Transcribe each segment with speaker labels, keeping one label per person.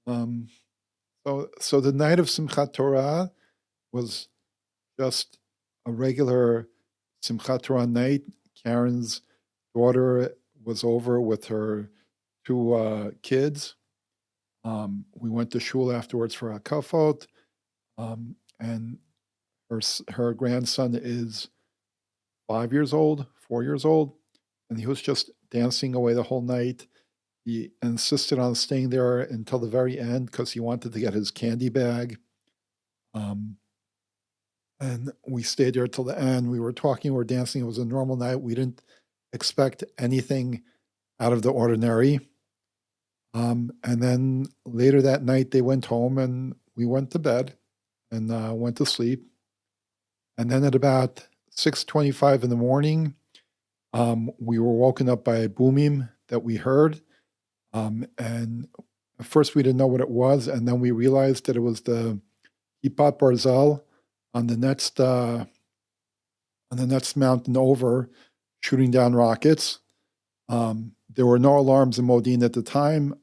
Speaker 1: Um, so the night of Simchat Torah was just a regular Simchat Torah night. Caryn's daughter was over with her two kids. We went to shul afterwards for hakafot, and her grandson is 5 years old, 4 years old, and he was just dancing away the whole night. He insisted on staying there until the very end because he wanted to get his candy bag. Um, and we stayed there till the end. We were talking, we were dancing. It was a normal night. We didn't expect anything out of the ordinary. And then later that night, they went home and we went to bed and went to sleep. And then at about 6:25 in the morning, we were woken up by booming that we heard. And at first we didn't know what it was, and then we realized that it was the Kipat Barzel on the next mountain over, shooting down rockets. There were no alarms in Modiin at the time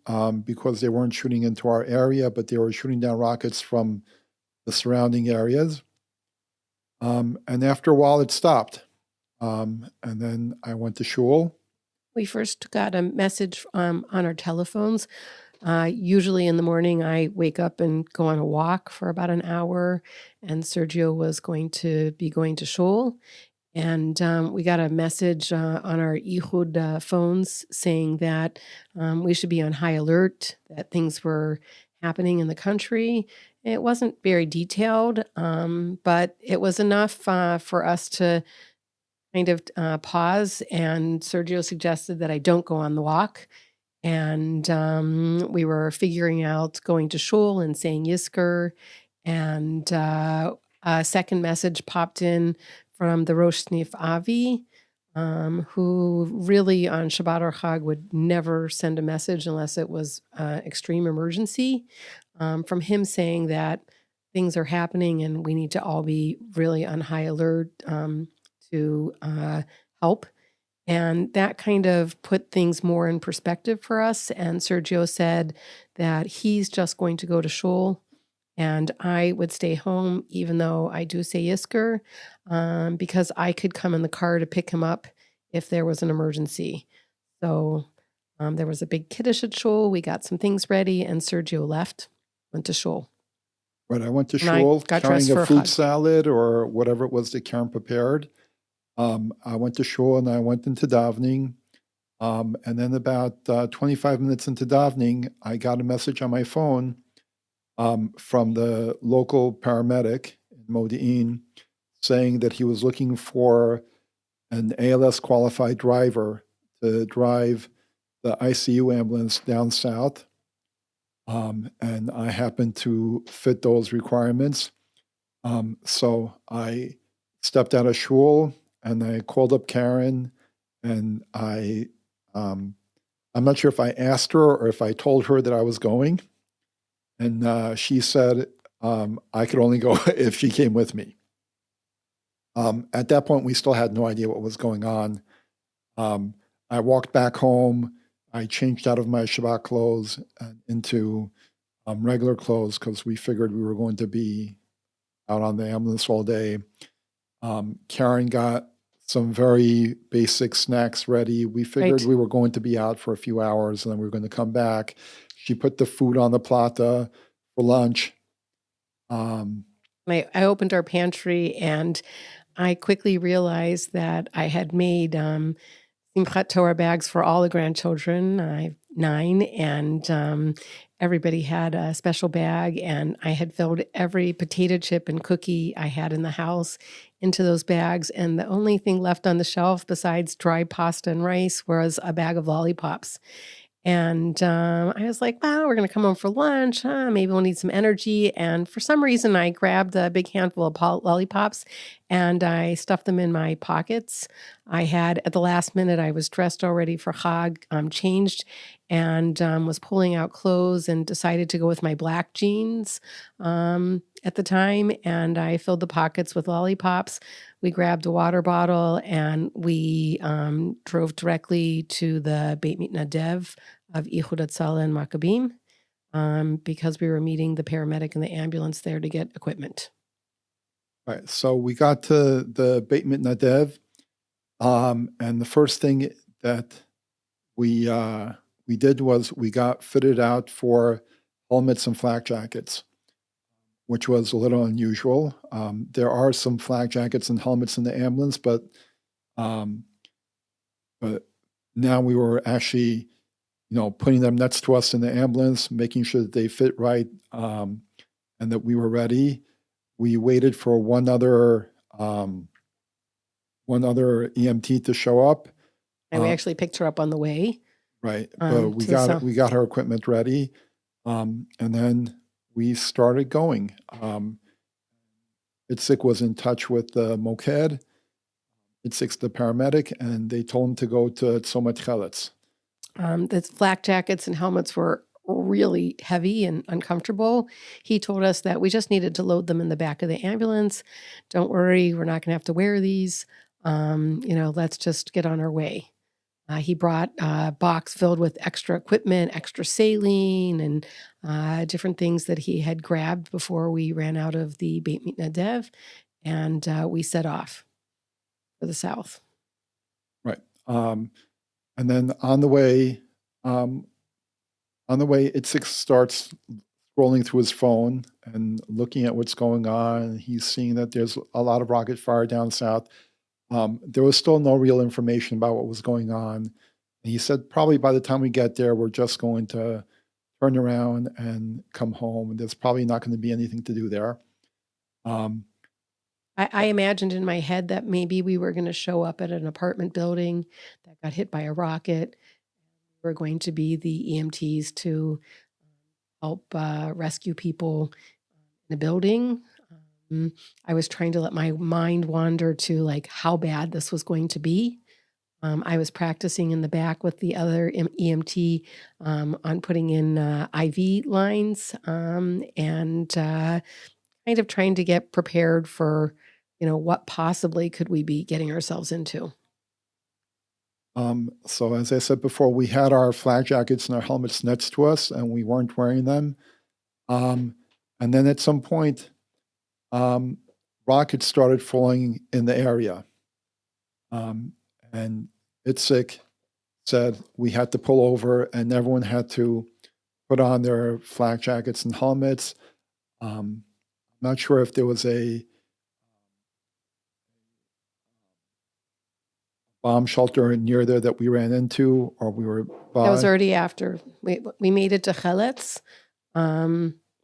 Speaker 1: because they weren't shooting into our area, but they were shooting down rockets from the surrounding areas. And after a while, it stopped. And then I went to shul.
Speaker 2: We first got a message on our telephones. Usually in the morning, I wake up and go on a walk for about an hour, and Sergio was going to be going to shul. And we got a message on our Ehud phones saying that we should be on high alert, that things were happening in the country. It wasn't very detailed, but it was enough for us to kind of pause. And Sergio suggested that I don't go on the walk. And we were figuring out going to shul and saying Yisker. And a second message popped in from the Rosh Snif Avi, who really on Shabbat or Chag would never send a message unless it was extreme emergency, from him saying that things are happening and we need to all be really on high alert to help. And that kind of put things more in perspective for us. And Sergio said that he's just going to go to shul and I would stay home, even though I do say Yisker, because I could come in the car to pick him up if there was an emergency. So there was a big kiddush at shul. We got some things ready, and Sergio left, went to shul.
Speaker 1: Right, I went to shul carrying a fruit salad or whatever it was that Caryn prepared. I went to shul and I went into davening. And then about 25 minutes into davening, I got a message on my phone from the local paramedic in Modiin saying that he was looking for an ALS qualified driver to drive the ICU ambulance down south. And I happened to fit those requirements. So I stepped out of shul and I called up Caryn, and I'm not sure if I asked her or if I told her that I was going. And she said I could only go if she came with me. At that point, we still had no idea what was going on. I walked back home. I changed out of my Shabbat clothes into regular clothes because we figured we were going to be out on the ambulance all day. Caryn got some very basic snacks ready. We figured we were going to be out for a few hours and then we were going to come back. She put the food on the plata for lunch.
Speaker 2: I opened our pantry and I quickly realized that I had made Simchat Torah bags for all the grandchildren. I have 9, and everybody had a special bag, and I had filled every potato chip and cookie I had in the house into those bags, and the only thing left on the shelf besides dry pasta and rice was a bag of lollipops. And I was like, wow, we're going to come home for lunch. Maybe we'll need some energy. And for some reason, I grabbed a big handful of lollipops and I stuffed them in my pockets. I had, at the last minute, I was dressed already for Chag, changed, and was pulling out clothes and decided to go with my black jeans at the time. And I filled the pockets with lollipops. We grabbed a water bottle and we drove directly to the Beit Mitnadev of United Hatzalah and Maccabim. because we were meeting the paramedic and the ambulance there to get equipment.
Speaker 1: Right. So we got to the Beit Mitnadev, and the first thing that we did was we got fitted out for helmets and flak jackets, which was a little unusual. There are some flak jackets and helmets in the ambulance, but now we were actually, putting them next to us in the ambulance, making sure that they fit right, and that we were ready. We waited for one other EMT to show up,
Speaker 2: and we actually picked her up on the way.
Speaker 1: Right, but we got her equipment ready, and then we started going. Itzik was in touch with the Moked, Itzik's the paramedic, and they told him to go to Tzomet Cheletz.
Speaker 2: The flak jackets and helmets were really heavy and uncomfortable. He told us that we just needed to load them in the back of the ambulance. Don't worry, we're not going to have to wear these. Let's just get on our way. He brought a box filled with extra equipment, extra saline, and different things that he had grabbed before we ran out of the Beit Mitnadev, and we set off for the south.
Speaker 1: Right. And then on the way, Itzik starts scrolling through his phone and looking at what's going on. He's seeing that there's a lot of rocket fire down south. There was still no real information about what was going on. And he said, probably by the time we get there, we're just going to turn around and come home. There's probably not going to be anything to do there.
Speaker 2: I imagined in my head that maybe we were going to show up at an apartment building that got hit by a rocket. We're going to be the EMTs to help rescue people in the building. I was trying to let my mind wander to how bad this was going to be. I was practicing in the back with the other EMT on putting in IV lines and kind of trying to get prepared for, what possibly could we be getting ourselves into.
Speaker 1: So as I said before, we had our flak jackets and our helmets next to us, and we weren't wearing them. And then at some point, rockets started falling in the area. And Itzik said we had to pull over and everyone had to put on their flak jackets and helmets. I'm not sure if there was a bomb shelter near there that we ran into or we were by.
Speaker 2: That was already after. We made it to Cheletz.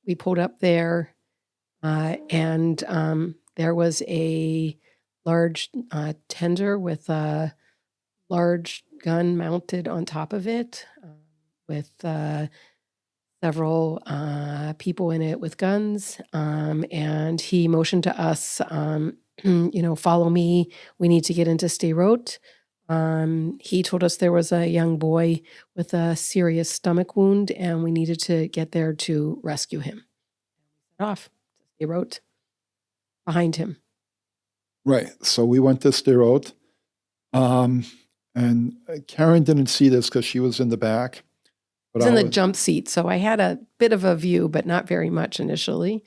Speaker 2: We pulled up there. And there was a large tender with a large gun mounted on top of it with several people in it with guns. And he motioned to us, follow me. We need to get into Sderot. He told us there was a young boy with a serious stomach wound and we needed to get there to rescue him. Off. They wrote behind him.
Speaker 1: Right. So we went to Sderot. And Caryn didn't see this because she was in the back.
Speaker 2: But I was in the jump seat, so I had a bit of a view, but not very much initially.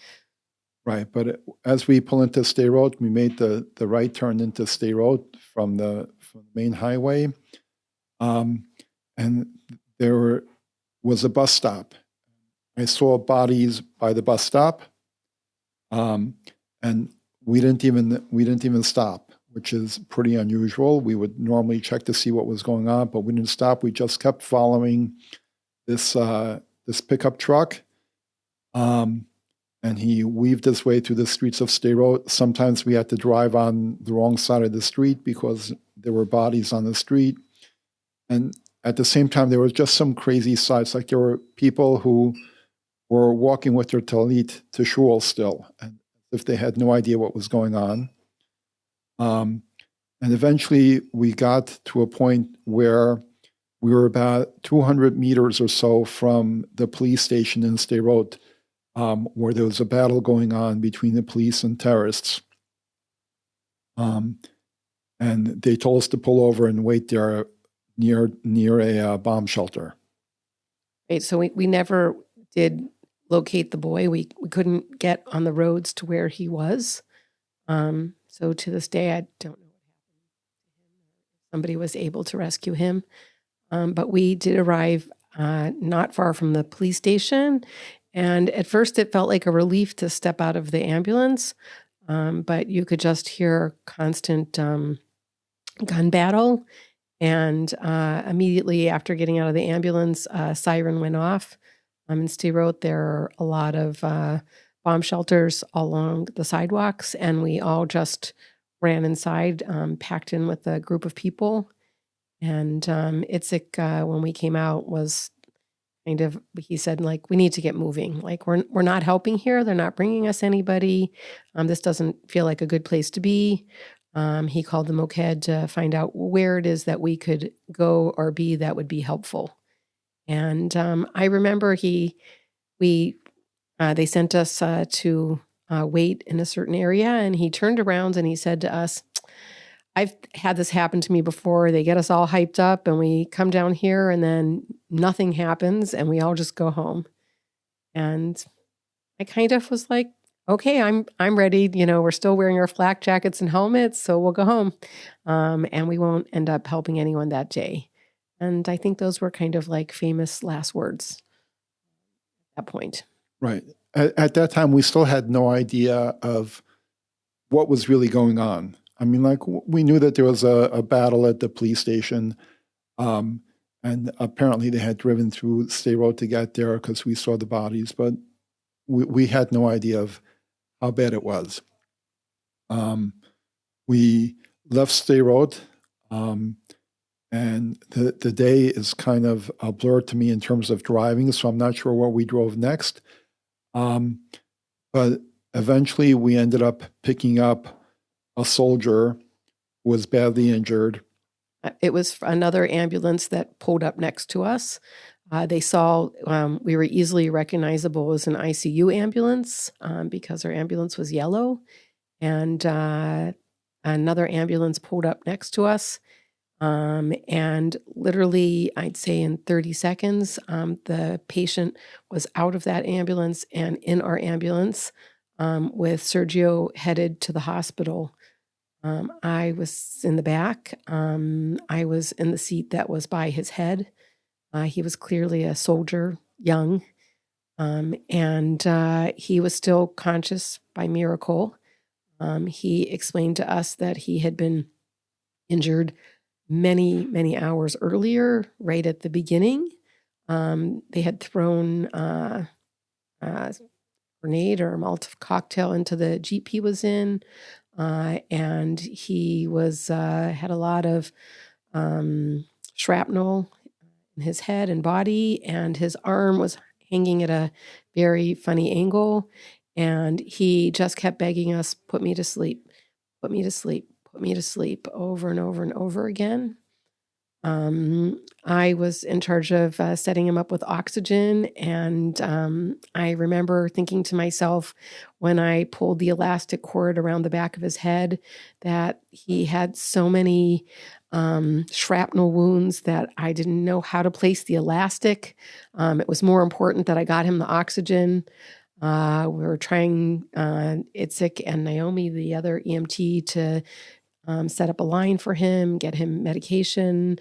Speaker 1: Right. But as we pull into Sderot, we made the right turn into Sderot from the main highway. And there was a bus stop. I saw bodies by the bus stop. And we didn't even stop, which is pretty unusual. We would normally check to see what was going on, but we didn't stop. We just kept following this pickup truck. And he weaved his way through the streets of Sderot. Sometimes we had to drive on the wrong side of the street because there were bodies on the street. And at the same time, there was just some crazy sights. Like there were people who were walking with their talit to shul still, and if they had no idea what was going on. And eventually we got to a point where we were about 200 meters or so from the police station in Sderot, where there was a battle going on between the police and terrorists. And they told us to pull over and wait there near a bomb shelter.
Speaker 2: Right, so we never did locate the boy. We couldn't get on the roads to where he was. So to this day, I don't know what happened to him. Somebody was able to rescue him. But we did arrive not far from the police station. And at first it felt like a relief to step out of the ambulance. But you could just hear constant gun battle. And immediately after getting out of the ambulance, a siren went off. In Sderot, there are a lot of bomb shelters along the sidewalks, and we all just ran inside, packed in with a group of people. And Itzik, when we came out, was kind of, he said, like, we need to get moving. Like, we're not helping here. They're not bringing us anybody. This doesn't feel like a good place to be. He called the Moked to find out where it is that we could go or be that would be helpful. And I remember they sent us to wait in a certain area, and he turned around and he said to us, I've had this happen to me before. They get us all hyped up and we come down here and then nothing happens and we all just go home. And I kind of was like, okay, I'm ready. We're still wearing our flak jackets and helmets, so we'll go home. And we won't end up helping anyone that day. And I think those were kind of like famous last words at that point.
Speaker 1: Right. At that time, we still had no idea of what was really going on. I mean, like, we knew that there was a battle at the police station, and apparently they had driven through Sderot to get there because we saw the bodies, but we had no idea of how bad it was. We left Sderot, and the day is kind of a blur to me in terms of driving, so I'm not sure where we drove next. But eventually we ended up picking up a soldier who was badly injured.
Speaker 2: It was another ambulance that pulled up next to us. They saw we were easily recognizable as an ICU ambulance because our ambulance was yellow. And another ambulance pulled up next to us. And literally, I'd say in 30 seconds, the patient was out of that ambulance and in our ambulance with Sergio headed to the hospital. I was in the back. I was in the seat that was by his head. He was clearly a soldier, young, and he was still conscious by miracle. He explained to us that he had been injured many, many hours earlier, right at the beginning. They had thrown a grenade or a Molotov cocktail into the Jeep he was in. And he was had a lot of shrapnel in his head and body, and his arm was hanging at a very funny angle. And he just kept begging us, put me to sleep, put me to sleep, put me to sleep, over and over and over again. I was in charge of setting him up with oxygen, and I remember thinking to myself when I pulled the elastic cord around the back of his head that he had so many shrapnel wounds that I didn't know how to place the elastic. It was more important that I got him the oxygen. We were trying, Itzik and Naomi, the other EMT, to set up a line for him, get him medication,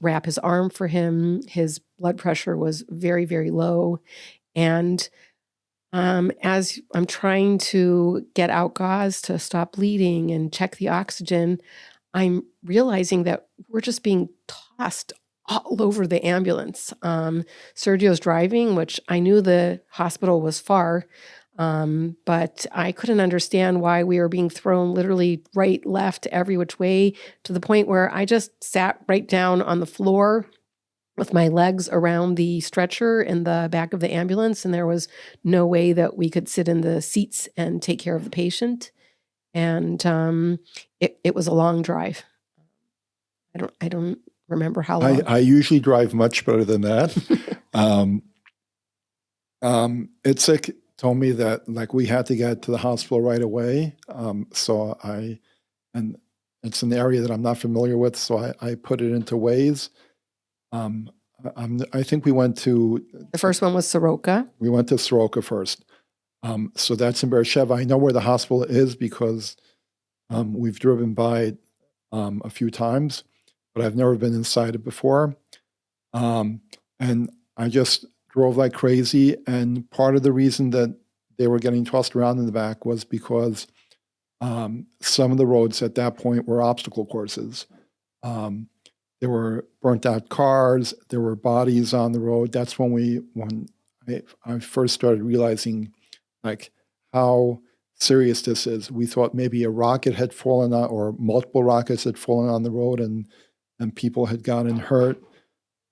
Speaker 2: wrap his arm for him. His blood pressure was very, very low. And as I'm trying to get out gauze to stop bleeding and check the oxygen, I'm realizing that we're just being tossed all over the ambulance. Sergio's driving, which I knew the hospital was far, but I couldn't understand why we were being thrown literally right, left, every which way, to the point where I just sat right down on the floor with my legs around the stretcher in the back of the ambulance, and there was no way that we could sit in the seats and take care of the patient. And it was a long drive. I don't remember how long.
Speaker 1: I usually drive much better than that. Itzik told me that, like, we had to get to the hospital right away. And it's an area that I'm not familiar with, so I put it into Waze. I think we went to...
Speaker 2: The first one was Soroka.
Speaker 1: We went to Soroka first. So that's in Beersheba. I know where the hospital is because we've driven by it a few times, but I've never been inside it before. And I just drove like crazy. And part of the reason that they were getting tossed around in the back was because some of the roads at that point were obstacle courses. There were burnt out cars. There were bodies on the road. That's when I first started realizing like how serious this is. We thought maybe a rocket had fallen on, or multiple rockets had fallen on the road, and people had gotten hurt.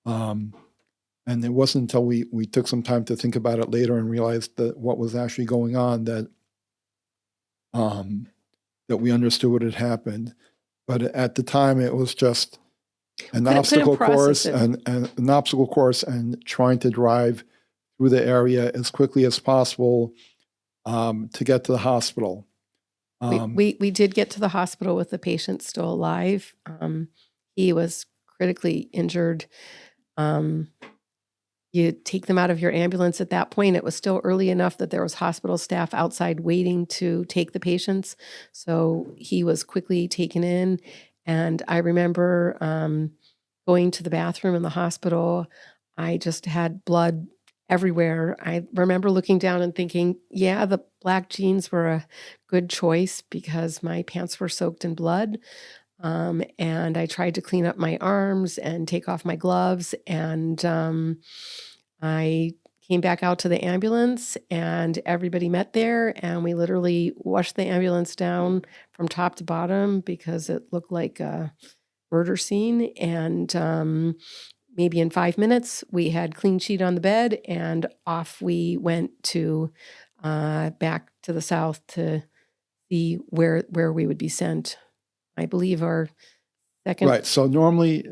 Speaker 1: And it wasn't until we took some time to think about it later and realized that what was actually going on that we understood what had happened. But at the time, it was just an obstacle course and an obstacle course, and trying to drive through the area as quickly as possible to get to the hospital.
Speaker 2: We did get to the hospital with the patient still alive. He was critically injured. You take them out of your ambulance at that point. It was still early enough that there was hospital staff outside waiting to take the patients. So he was quickly taken in. And I remember going to the bathroom in the hospital. I just had blood everywhere. I remember looking down and thinking, yeah, the black jeans were a good choice because my pants were soaked in blood. And I tried to clean up my arms and take off my gloves. And I came back out to the ambulance, and everybody met there, and we literally washed the ambulance down from top to bottom because it looked like a murder scene. And maybe in 5 minutes, we had clean sheet on the bed, and off we went to back to the south to see where we would be sent. I believe our second...
Speaker 1: Right. So normally,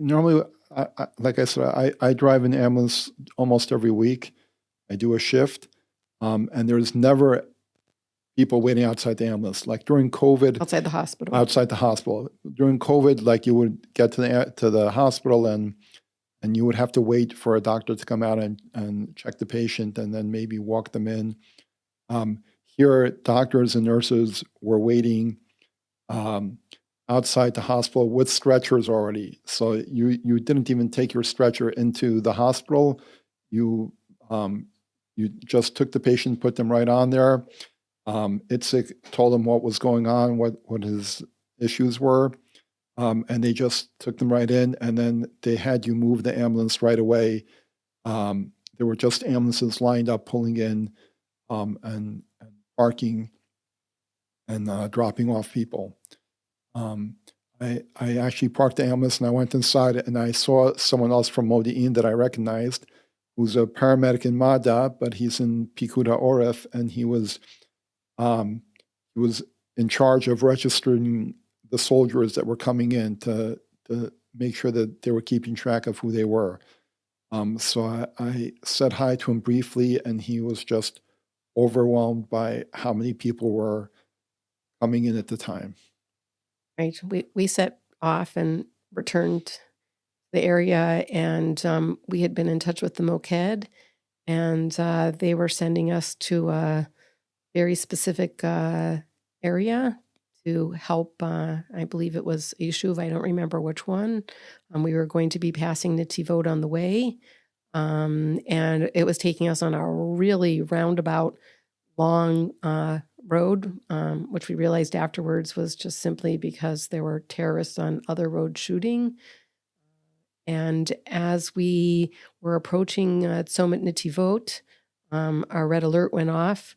Speaker 1: like I said, I drive an ambulance almost every week. I do a shift, and there's never people waiting outside the ambulance. Like during COVID...
Speaker 2: Outside the hospital.
Speaker 1: Outside the hospital. During COVID, like you would get to the hospital and you would have to wait for a doctor to come out and check the patient and then maybe walk them in. Here, doctors and nurses were waiting outside the hospital with stretchers already. So you didn't even take your stretcher into the hospital. You just took the patient, put them right on there. Itzik told them what was going on, what his issues were, and they just took them right in, and then they had you move the ambulance right away. There were just ambulances lined up, pulling in and parking and dropping off people. I actually parked the ambulance and I went inside and I saw someone else from Modiin that I recognized, who's a paramedic in Mada, but he's in Pikud HaOref, and he was in charge of registering the soldiers that were coming in to make sure that they were keeping track of who they were. So I said hi to him briefly, and he was just overwhelmed by how many people were coming in at the time.
Speaker 2: Right. We set off and returned to the area, and we had been in touch with the Moked, and they were sending us to a very specific area to help. I believe it was a yeshuv. I don't remember which one. We were going to be passing Netivot on the way, and it was taking us on a really roundabout, long road, which we realized afterwards was just simply because there were terrorists on other roads shooting. And as we were approaching Tzomet Netivot, our red alert went off.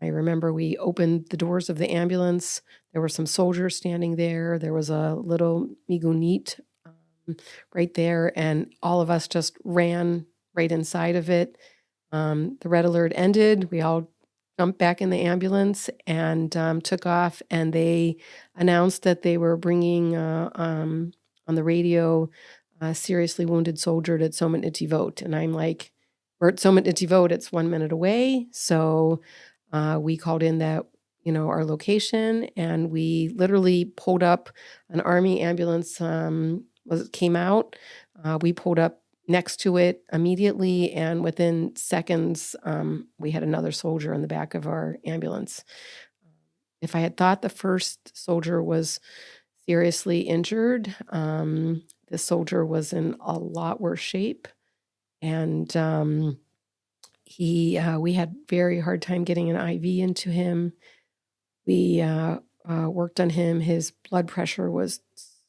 Speaker 2: I remember we opened the doors of the ambulance. There were some soldiers standing there. There was a little migunit right there, and all of us just ran right inside of it. The red alert ended. We all jumped back in the ambulance and took off, and they announced that they were bringing on the radio a seriously wounded soldier at Tzomet Netivot. And I'm like, we're at Tzomet Netivot, it's 1 minute away. So we called in that, our location, and we literally pulled up. An army ambulance came out. We pulled up next to it immediately, and within seconds, we had another soldier in the back of our ambulance. If I had thought the first soldier was seriously injured, the soldier was in a lot worse shape, and we had very hard time getting an IV into him. We worked on him. His blood pressure was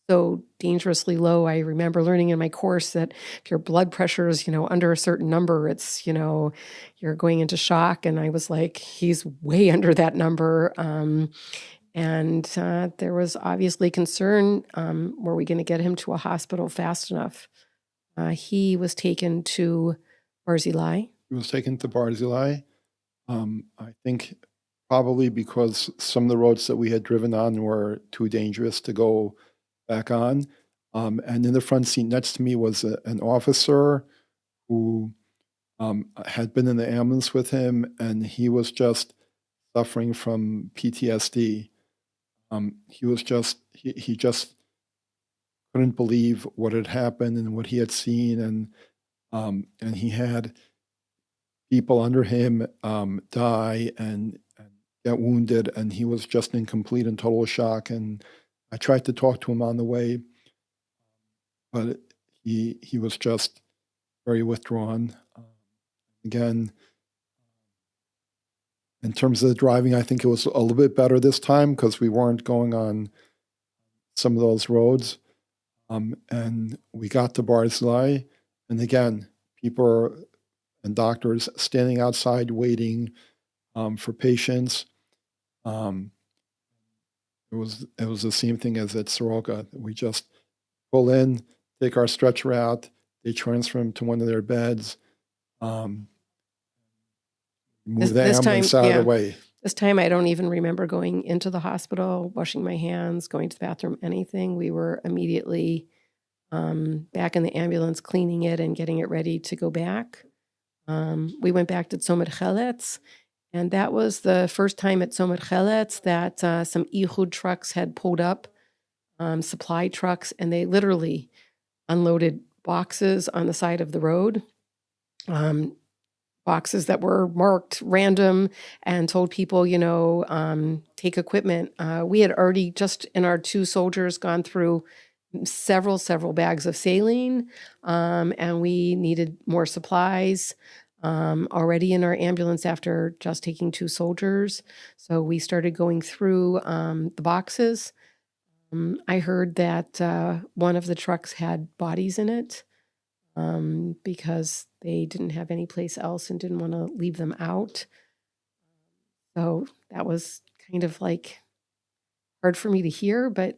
Speaker 2: so dangerously low. I remember learning in my course that if your blood pressure is, under a certain number, it's, you're going into shock. And I was like, he's way under that number. And there was obviously concern, were we going to get him to a hospital fast enough? He was taken to Barzilai.
Speaker 1: He was taken to Barzilai. I think probably because some of the roads that we had driven on were too dangerous to go back on. And in the front seat next to me was an officer who had been in the ambulance with him, and he was just suffering from PTSD. He just couldn't believe what had happened and what he had seen, and he had people under him die and get wounded, and he was just in complete and total shock. And I tried to talk to him on the way, but he was just very withdrawn. Again, in terms of the driving, I think it was a little bit better this time because we weren't going on some of those roads. And we got to Barzilai, and again, people and doctors standing outside waiting for patients. It was the same thing as at Soroka. We just pull in, take our stretcher out, they transfer him to one of their beds, move the ambulance out of the way.
Speaker 2: This time I don't even remember going into the hospital, washing my hands, going to the bathroom, anything. We were immediately back in the ambulance, cleaning it and getting it ready to go back. We went back to Tzomet Cheletz, and that was the first time at Tzomet Cheletz that some Ehud trucks had pulled up, supply trucks, and they literally unloaded boxes on the side of the road, boxes that were marked random, and told people, take equipment. We had already, just in our 2 soldiers, gone through several bags of saline, and we needed more supplies already in our ambulance after just taking 2 soldiers. So we started going through the boxes. I heard that one of the trucks had bodies in it because they didn't have any place else and didn't want to leave them out. So that was kind of like hard for me to hear, but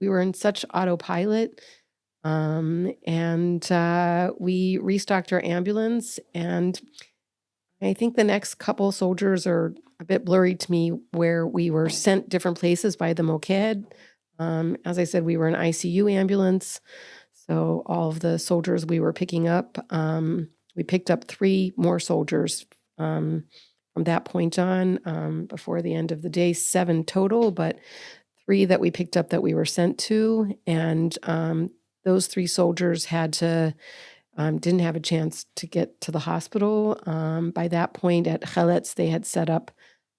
Speaker 2: we were in such autopilot. And we restocked our ambulance, and I think the next couple soldiers are a bit blurry to me, where we were sent different places by the Moked. As I said, we were an ICU ambulance, so all of the soldiers we were picking up, we picked up 3 more soldiers from that point on. Before the end of the day, 7 total, but 3 that we picked up that we were sent to, and those 3 soldiers didn't have a chance to get to the hospital. By that point at Cheletz, they had set up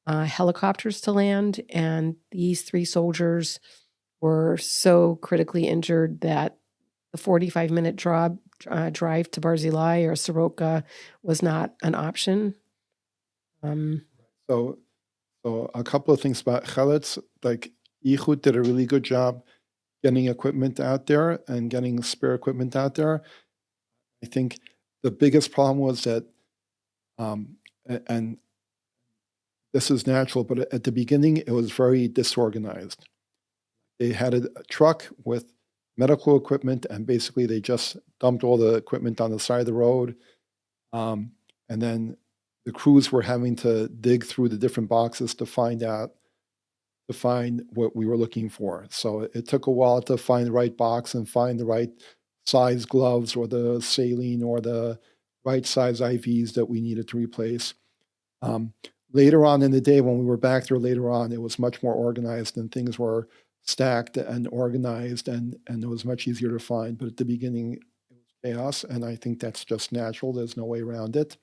Speaker 2: helicopters to land, and these 3 soldiers were so critically injured that the 45-minute drive to Barzilai or Soroka was not an option.
Speaker 1: So a couple of things about Cheletz, like Ehud did a really good job getting equipment out there and getting spare equipment out there. I think the biggest problem was that, and this is natural, but at the beginning it was very disorganized. They had a truck with medical equipment, and basically they just dumped all the equipment on the side of the road. And then the crews were having to dig through the different boxes to find what we were looking for. So it took a while to find the right box and find the right size gloves or the saline or the right size IVs that we needed to replace. Later on in the day, when we were back there later on, it was much more organized and things were stacked and organized, and it was much easier to find. But at the beginning, it was chaos, and I think that's just natural. There's no way around it.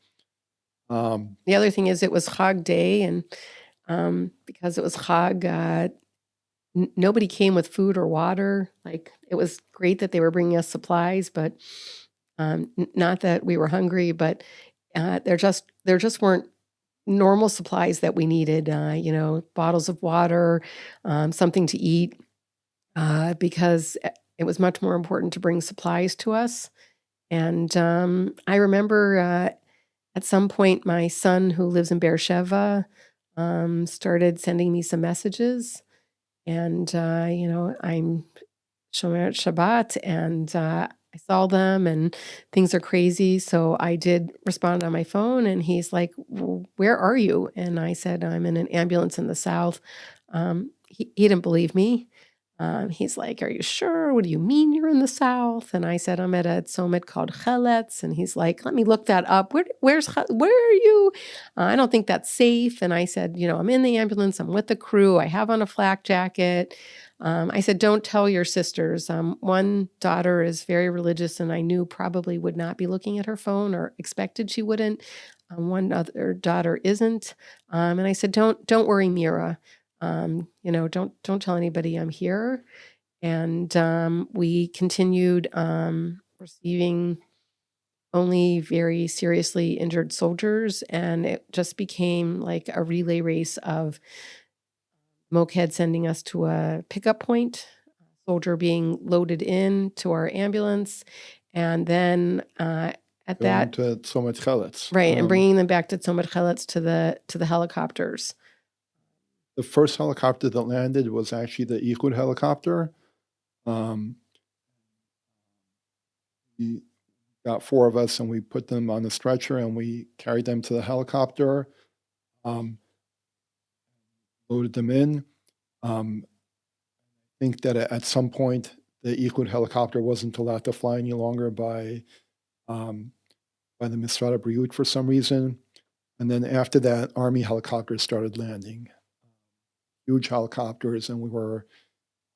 Speaker 2: The other thing is it was Chag day, and because it was Chag, nobody came with food or water. Like, it was great that they were bringing us supplies, but not that we were hungry, but there just weren't normal supplies that we needed. Bottles of water, something to eat, because it was much more important to bring supplies to us. And I remember at some point, my son, who lives in Beersheba, started sending me some messages. And, I'm Shomer Shabbat, and I saw them, and things are crazy. So I did respond on my phone, and he's like, "Where are you?" And I said, "I'm in an ambulance in the south." He didn't believe me. He's like, "Are you sure? What do you mean you're in the south?" And I said, "I'm at a tzomit called Cheletz." And he's like, "Let me look that up. Where are you? I don't think that's safe." And I said, "I'm in the ambulance. I'm with the crew. I have on a flak jacket." I said, "Don't tell your sisters." One daughter is very religious, and I knew probably would not be looking at her phone, or expected she wouldn't. One other daughter isn't. And I said, Don't worry, Mira. Don't tell anybody I'm here." And we continued receiving only very seriously injured soldiers, and it just became like a relay race of Moked sending us to a pickup point, soldier being loaded in to our ambulance, and then at
Speaker 1: Going
Speaker 2: that,
Speaker 1: to Tzomit Cheletz.
Speaker 2: right, and bringing them back to Tzomit Cheletz to the helicopters.
Speaker 1: The first helicopter that landed was actually the Ichud helicopter. We got 4 of us, and we put them on the stretcher, and we carried them to the helicopter, loaded them in. I think that at some point, the Ichud helicopter wasn't allowed to fly any longer by the Misrad HaBriut for some reason. And then after that, Army helicopters started landing. Huge helicopters, and we were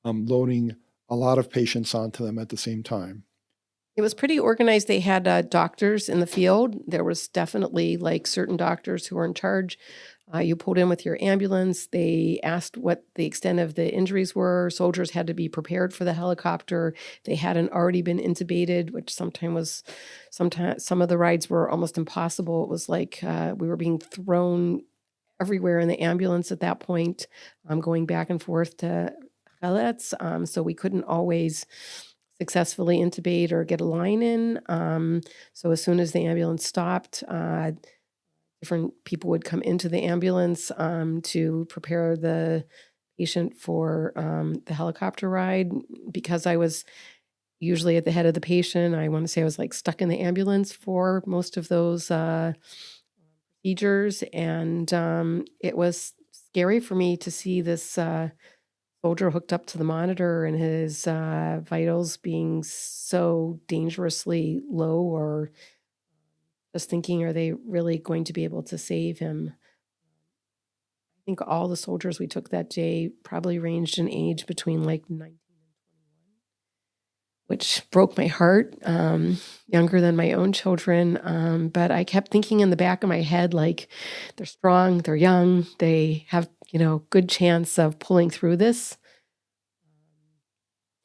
Speaker 1: loading a lot of patients onto them at the same time.
Speaker 2: It was pretty organized. They had doctors in the field. There was definitely like certain doctors who were in charge. You pulled in with your ambulance. They asked what the extent of the injuries were. Soldiers had to be prepared for the helicopter. They hadn't already been intubated, which sometimes some of the rides were almost impossible. It was like we were being thrown everywhere in the ambulance at that point, going back and forth to Cheletz. So we couldn't always successfully intubate or get a line in. So as soon as the ambulance stopped, different people would come into the ambulance to prepare the patient for the helicopter ride. Because I was usually at the head of the patient, I want to say I was like stuck in the ambulance for most of those procedures. And it was scary for me to see this soldier hooked up to the monitor and his vitals being so dangerously low, or just thinking, are they really going to be able to save him? I think all the soldiers we took that day probably ranged in age between like 19 and 21, which broke my heart, younger than my own children. But I kept thinking in the back of my head, like, they're strong, they're young, they have, good chance of pulling through this.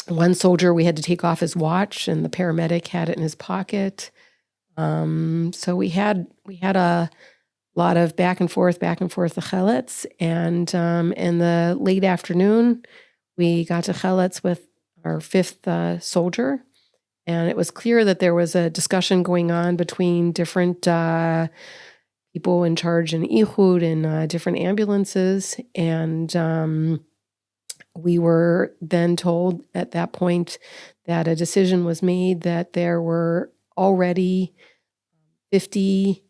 Speaker 2: One soldier, we had to take off his watch, and the paramedic had it in his pocket. So we had a lot of back and forth the Cheletz. And in the late afternoon, we got to Cheletz with our 5th soldier. And it was clear that there was a discussion going on between different people in charge in Ichud and different ambulances. And we were then told at that point that a decision was made that there were already 50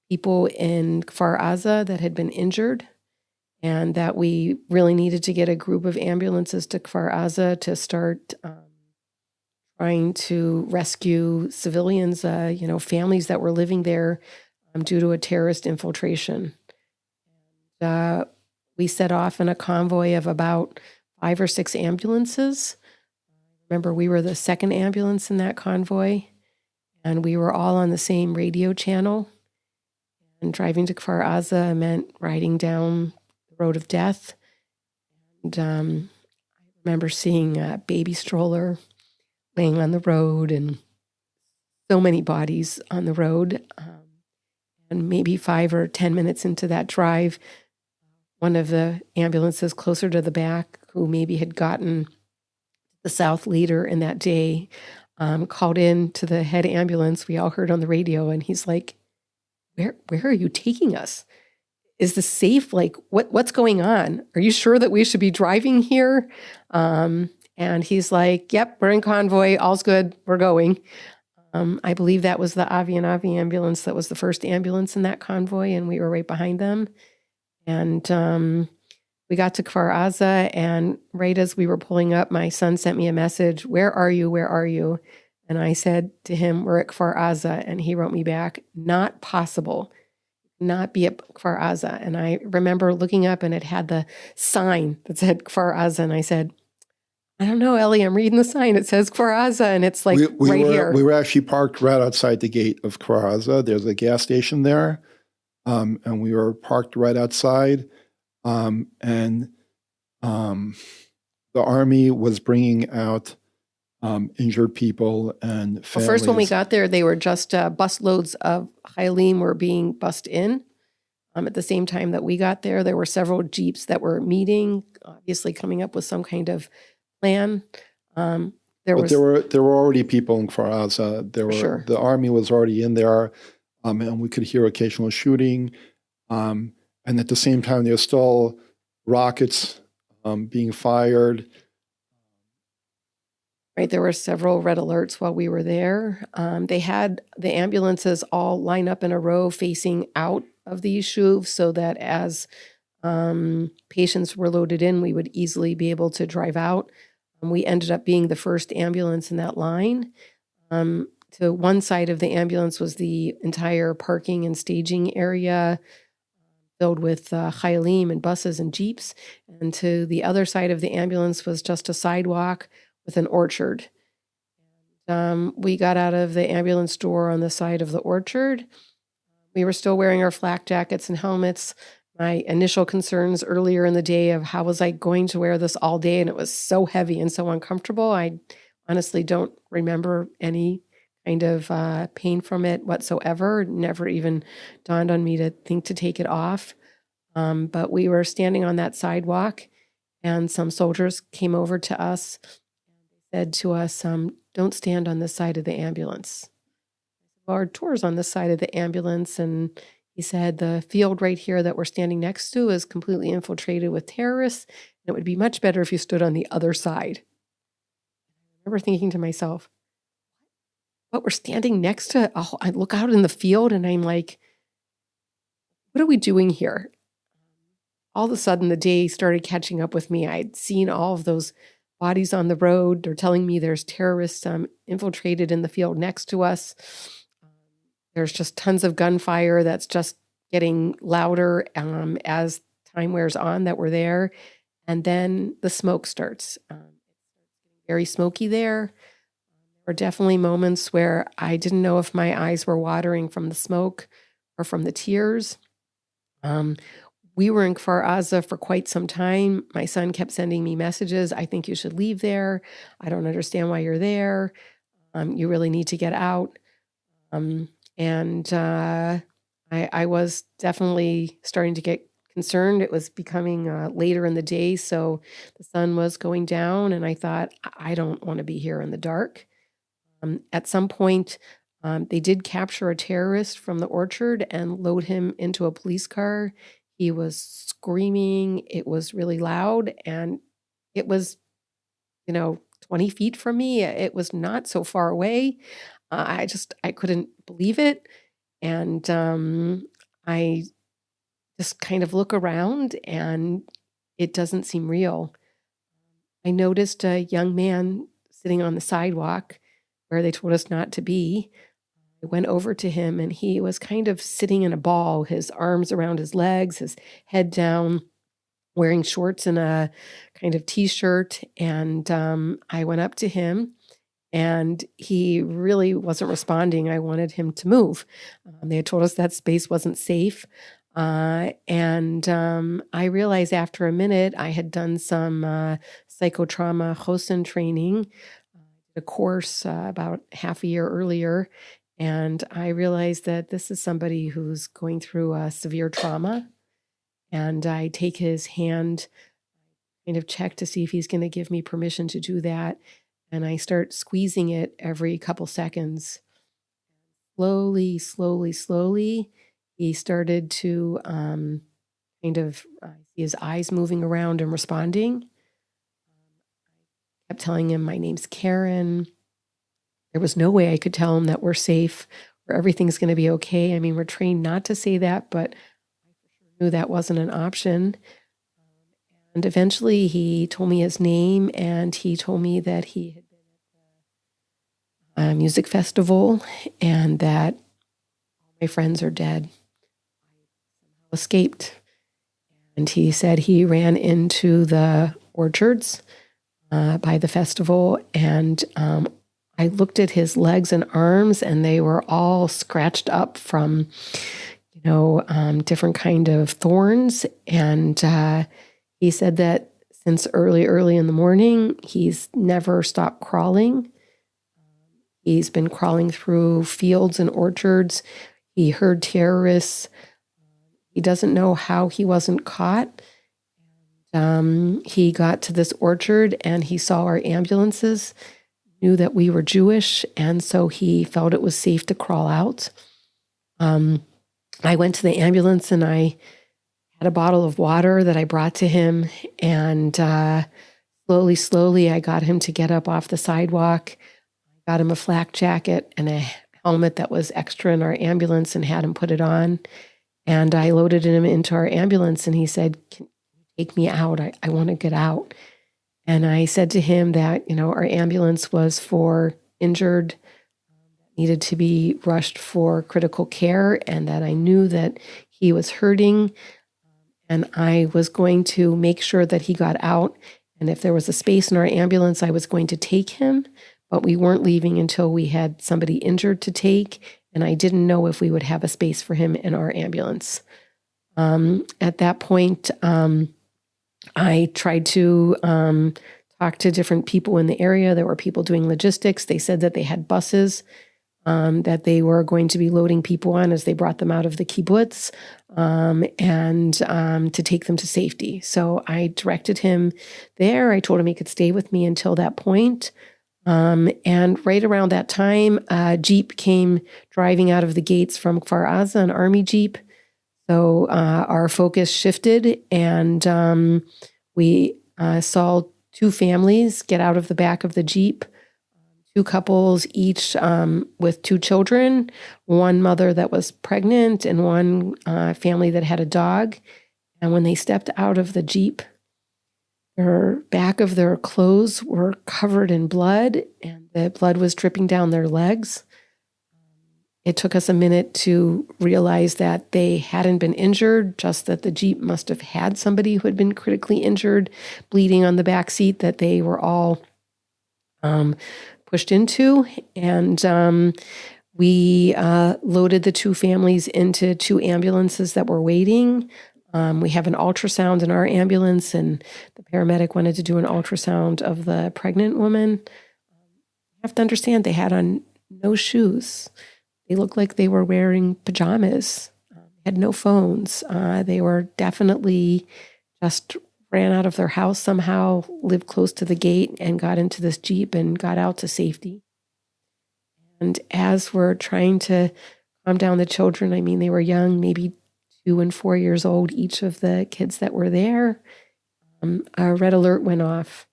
Speaker 2: people in Kfar Aza that had been injured, and that we really needed to get a group of ambulances to Kfar Aza to start trying to rescue civilians, families that were living there due to a terrorist infiltration. We set off in a convoy of about 5 or 6 ambulances. I Remember, we were the second ambulance in that convoy, and we were all on the same radio channel. And driving to Kfar Aza meant riding down the road of death. And I remember seeing a baby stroller laying on the road and so many bodies on the road. And maybe 5 or 10 minutes into that drive, one of the ambulances closer to the back, who maybe had gotten the South leader in that day, called in to the head ambulance. We all heard on the radio, and he's like, where are you taking us? Is this safe? Like, what's going on? Are you sure that we should be driving here? And he's like, yep, we're in Convoy. All's good. We're going. I believe that was the Avi and Avi ambulance that was the first ambulance in that convoy, and we were right behind them. And we got to Kfar Aza, and right as we were pulling up, my son sent me a message, where are you? Where are you? And I said to him, we're at Kfar Aza. And he wrote me back, not possible, not be at Kfar Aza. And I remember looking up, and it had the sign that said Kfar Aza. And I said, I don't know, Ellie, I'm reading the sign. It says Kfar Aza, and it's like right here.
Speaker 1: We were actually parked right outside the gate of Kfar Aza. There's a gas station there, and we were parked right outside. And the Army was bringing out injured people and families.
Speaker 2: Well, first, when we got there, they were just bus loads of Chaylim were being bussed in. At the same time that we got there, there were several Jeeps that were meeting, obviously coming up with some kind of plan. There were
Speaker 1: already people in Kfar Aza.
Speaker 2: Sure.
Speaker 1: The Army was already in there, and we could hear occasional shooting. And at the same time, there's still rockets being fired.
Speaker 2: Right, there were several red alerts while we were there. They had the ambulances all line up in a row facing out of the yishuv, so that as patients were loaded in, we would easily be able to drive out. We ended up being the first ambulance in that line. To one side of the ambulance was the entire parking and staging area filled with Chaylim and buses and Jeeps. And to the other side of the ambulance was just a sidewalk with an orchard. We got out of the ambulance door on the side of the orchard. We were still wearing our flak jackets and helmets. My initial concerns earlier in the day of how was I going to wear this all day, and it was so heavy and so uncomfortable. I honestly don't remember any kind of pain from it whatsoever. It never even dawned on me to think to take it off. But we were standing on that sidewalk, and some soldiers came over to us and said to us, don't stand on this side of the ambulance. Our tour's on this side of the ambulance, and he said, the field right here that we're standing next to is completely infiltrated with terrorists, and it would be much better if you stood on the other side. I remember thinking to myself, what, we're standing next to, I look out in the field and I'm like, what are we doing here? All of a sudden, the day started catching up with me. I'd seen all of those bodies on the road. They're telling me there's terrorists infiltrated in the field next to us. There's just tons of gunfire that's just getting louder as time wears on that we're there. And then the smoke starts. Very smoky there. There were definitely moments where I didn't know if my eyes were watering from the smoke or from the tears. We were in Kfar Aza for quite some time. My son kept sending me messages. I think you should leave there. I don't understand why you're there. You really need to get out. And I was definitely starting to get concerned. It was becoming later in the day, so the sun was going down, and I thought, I don't want to be here in the dark. At some point, they did capture a terrorist from the orchard and load him into a police car. He was screaming. It was really loud, and it was, 20 feet from me. It was not so far away. I couldn't believe it. And I just kind of look around, and it doesn't seem real. I noticed a young man sitting on the sidewalk where they told us not to be. I went over to him, and he was kind of sitting in a ball, his arms around his legs, his head down, wearing shorts and a kind of t-shirt. And I went up to him and he really wasn't responding. I wanted him to move. They had told us that space wasn't safe. And I realized after a minute, I had done some psychotrauma Chosin training, a course about half a year earlier. And I realized that this is somebody who's going through a severe trauma. And I take his hand, kind of check to see if he's going to give me permission to do that. And I start squeezing it every couple seconds. Slowly, he started to kind of see his eyes moving around and responding. I kept telling him, my name's Caryn. There was no way I could tell him that we're safe or everything's going to be okay. I mean, we're trained not to say that, but I knew that wasn't an option. And eventually he told me his name and he told me that he had been at a music festival and that all my friends are dead. I escaped. And he said he ran into the orchards by the festival and I looked at his legs and arms and they were all scratched up from, different kind of thorns. And he said that since early in the morning, he's never stopped crawling. He's been crawling through fields and orchards. He heard terrorists. He doesn't know how he wasn't caught. He got to this orchard and he saw our ambulances, knew that we were Jewish, and so he felt it was safe to crawl out. I went to the ambulance and I had a bottle of water that I brought to him, and slowly, I got him to get up off the sidewalk. I got him a flak jacket and a helmet that was extra in our ambulance and had him put it on. And I loaded him into our ambulance and he said, "Can you take me out? I want to get out." And I said to him that, our ambulance was for injured, needed to be rushed for critical care, and that I knew that he was hurting. And I was going to make sure that he got out. And if there was a space in our ambulance, I was going to take him. But we weren't leaving until we had somebody injured to take. And I didn't know if we would have a space for him in our ambulance. At that point, I tried to talk to different people in the area. There were people doing logistics. They said that they had buses that they were going to be loading people on as they brought them out of the kibbutz and to take them to safety. So I directed him there. I told him he could stay with me until that point. And right around that time, a Jeep came driving out of the gates from Kfar Aza, an army Jeep. So our focus shifted and we saw two families get out of the back of the Jeep. Two couples, each with two children, one mother that was pregnant and one family that had a dog. And when they stepped out of the Jeep, the back of their clothes were covered in blood and the blood was dripping down their legs. It took us a minute to realize that they hadn't been injured, just that the Jeep must have had somebody who had been critically injured, bleeding on the back seat that they were all pushed into. And we loaded the two families into two ambulances that were waiting. We have an ultrasound in our ambulance, and the paramedic wanted to do an ultrasound of the pregnant woman. You have to understand, they had on no shoes. They looked like they were wearing pajamas. They had no phones. They were definitely just ran out of their house somehow, lived close to the gate, and got into this Jeep and got out to safety. And as we're trying to calm down the children, I mean, they were young, maybe 2 and 4 years old, each of the kids that were there, a red alert went off.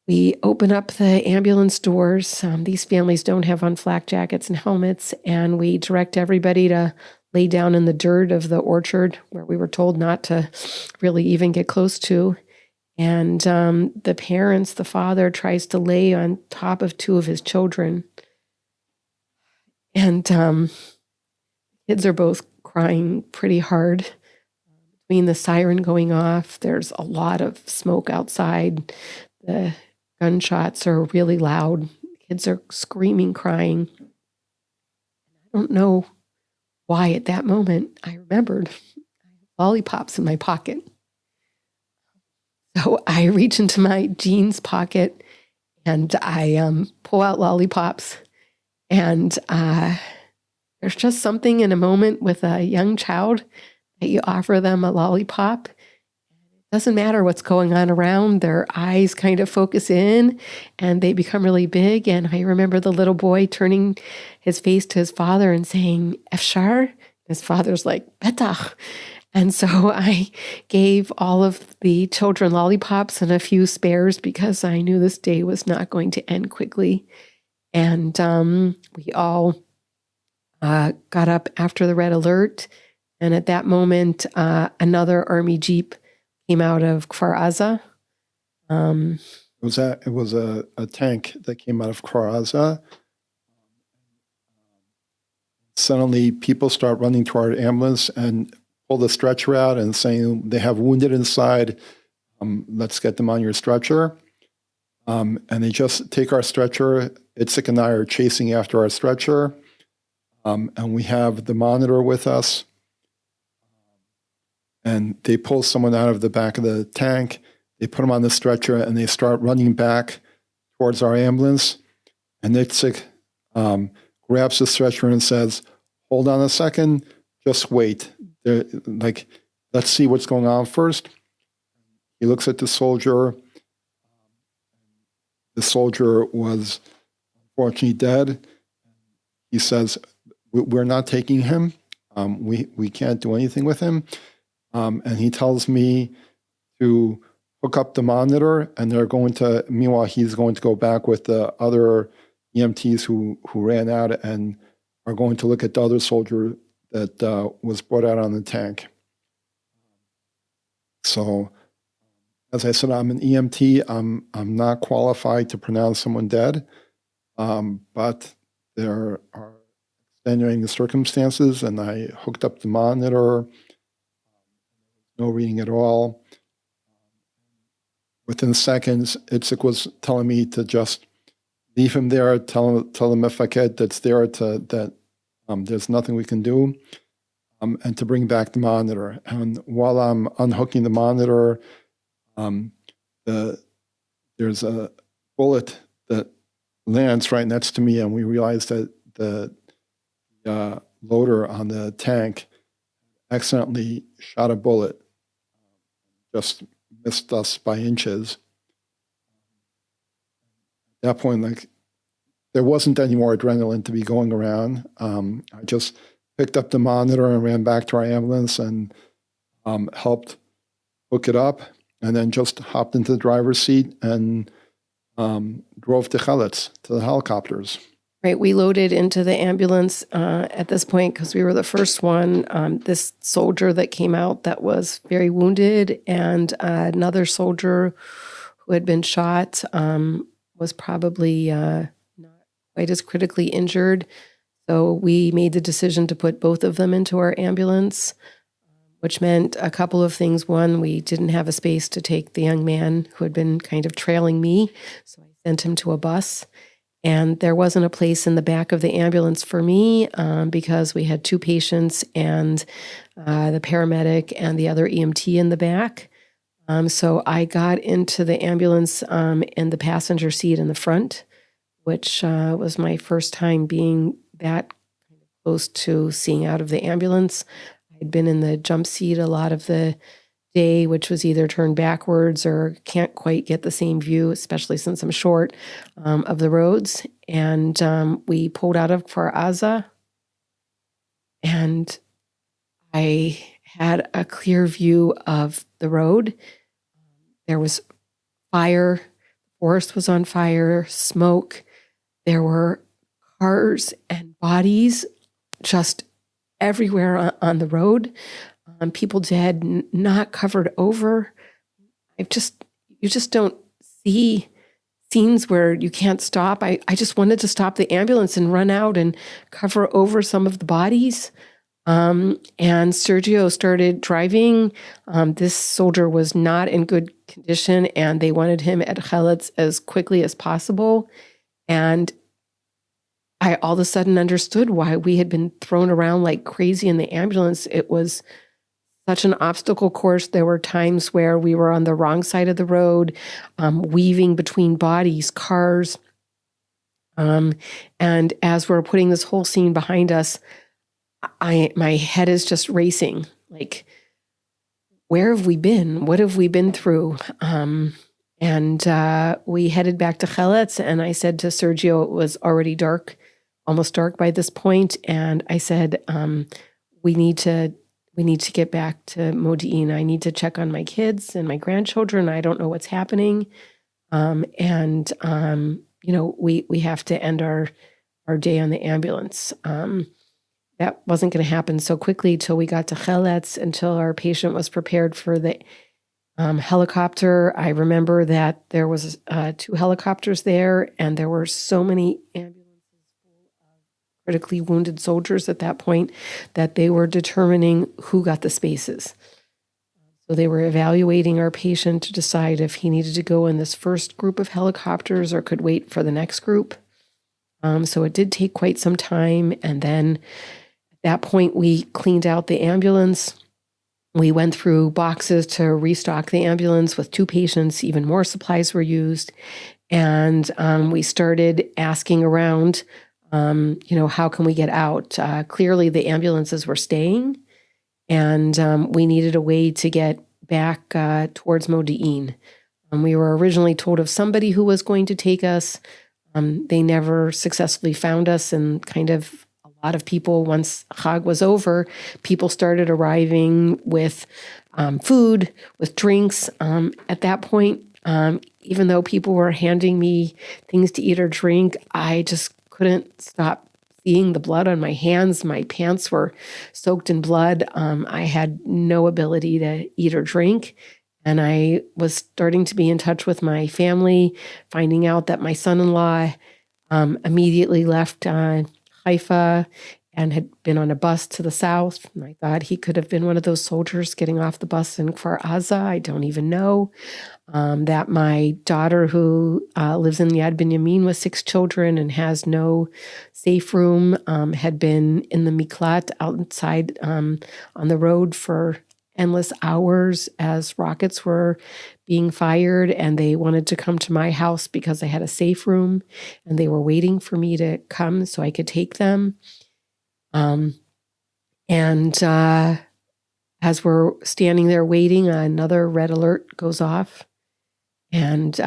Speaker 2: We open up the ambulance doors. These families don't have on flak jackets and helmets, and we direct everybody to lay down in the dirt of the orchard where we were told not to really even get close to. And the parents, the father, tries to lay on top of 2 of his children. And kids are both crying pretty hard. between the siren going off, there's a lot of smoke outside. The gunshots are really loud. Kids are screaming, crying. I don't know why at that moment I remembered lollipops in my pocket. So I reach into my jeans pocket and I pull out lollipops. And there's just something in a moment with a young child that you offer them a lollipop. It doesn't matter what's going on around. Their eyes kind of focus in and they become really big. And I remember the little boy turning his face to his father and saying, Efshar? His father's like, Betach. And so I gave all of the children lollipops and a few spares because I knew this day was not going to end quickly. And we all got up after the red alert. And at that moment, another Army Jeep came out of Kfar Aza.
Speaker 1: It was a tank that came out of Kfar Aza. Suddenly, people start running to our ambulance and pull the stretcher out and saying they have wounded inside. Let's get them on your stretcher. And they just take our stretcher. Itzik and I are chasing after our stretcher. And we have the monitor with us. And they pull someone out of the back of the tank. They put them on the stretcher and they start running back towards our ambulance. And Itzik grabs the stretcher and says, hold on a second, just wait. Like, let's see what's going on first. He looks at the soldier. The soldier was unfortunately dead. He says, we're not taking him. We can't do anything with him. And he tells me to hook up the monitor, and meanwhile, he's going to go back with the other EMTs who ran out and are going to look at the other soldier that was brought out on the tank. So, as I said, I'm an EMT. I'm not qualified to pronounce someone dead, but there are extenuating circumstances, and I hooked up the monitor. No reading at all. Within seconds, Itzik was telling me to just leave him there, tell the Mefaked that's there that there's nothing we can do, and to bring back the monitor. And while I'm unhooking the monitor, there's a bullet that lands right next to me, and we realize that the loader on the tank accidentally shot a bullet, just missed us by inches. At that point, like, there wasn't any more adrenaline to be going around. I just picked up the monitor and ran back to our ambulance and helped hook it up, and then just hopped into the driver's seat and drove to Cheletz, to the helicopters.
Speaker 2: Right, we loaded into the ambulance at this point because we were the first one. This soldier that came out that was very wounded, and another soldier who had been shot was probably not quite as critically injured. So we made the decision to put both of them into our ambulance, which meant a couple of things. One, we didn't have a space to take the young man who had been kind of trailing me, so I sent him to a bus. And there wasn't a place in the back of the ambulance for me because we had two patients and the paramedic and the other EMT in the back. So I got into the ambulance in the passenger seat in the front, which was my first time being that close to seeing out of the ambulance. I'd been in the jump seat a lot of the day, which was either turned backwards or can't quite get the same view, especially since I'm short, of the roads. And we pulled out of Kfar Aza, and I had a clear view of the road. There was fire, the forest was on fire, smoke. There were cars and bodies just everywhere on the road. People dead, not covered over. You just don't see scenes where you can't stop. I just wanted to stop the ambulance and run out and cover over some of the bodies. And Sergio started driving. This soldier was not in good condition, and they wanted him at Cheletz as quickly as possible. And I all of a sudden understood why we had been thrown around like crazy in the ambulance. It was such an obstacle course. There were times where we were on the wrong side of the road, weaving between bodies, cars. And as we're putting this whole scene behind us, my head is just racing. Like, where have we been? What have we been through? And we headed back to Cheletz, and I said to Sergio, it was already dark, almost dark by this point, and I said, we need to get back to Modiin. I need to check on my kids and my grandchildren. I don't know what's happening. We have to end our day on the ambulance. That wasn't going to happen so quickly till we got to Cheletz, until our patient was prepared for the helicopter. I remember that there was 2 helicopters there, and there were so many ambulances full of critically wounded soldiers at that point that they were determining who got the spaces. So they were evaluating our patient to decide if he needed to go in this first group of helicopters or could wait for the next group. So it did take quite some time. And then at that point, we cleaned out the ambulance. We went through boxes to restock the ambulance with 2 patients. Even more supplies were used. And we started asking around, how can we get out? Clearly, the ambulances were staying, and we needed a way to get back towards Modiin. We were originally told of somebody who was going to take us. They never successfully found us, and kind of a lot of people, once Chag was over, people started arriving with food, with drinks. At that point, even though people were handing me things to eat or drink, I just couldn't stop seeing the blood on my hands. My pants were soaked in blood. I had no ability to eat or drink. And I was starting to be in touch with my family, finding out that my son-in-law immediately left Haifa and had been on a bus to the south. And I thought he could have been one of those soldiers getting off the bus in Kfar Aza. I don't even know. That my daughter, who lives in Yad Binyamin with 6 children and has no safe room, had been in the miklat outside on the road for endless hours as rockets were being fired, and they wanted to come to my house because I had a safe room, and they were waiting for me to come so I could take them. As we're standing there waiting, another red alert goes off, and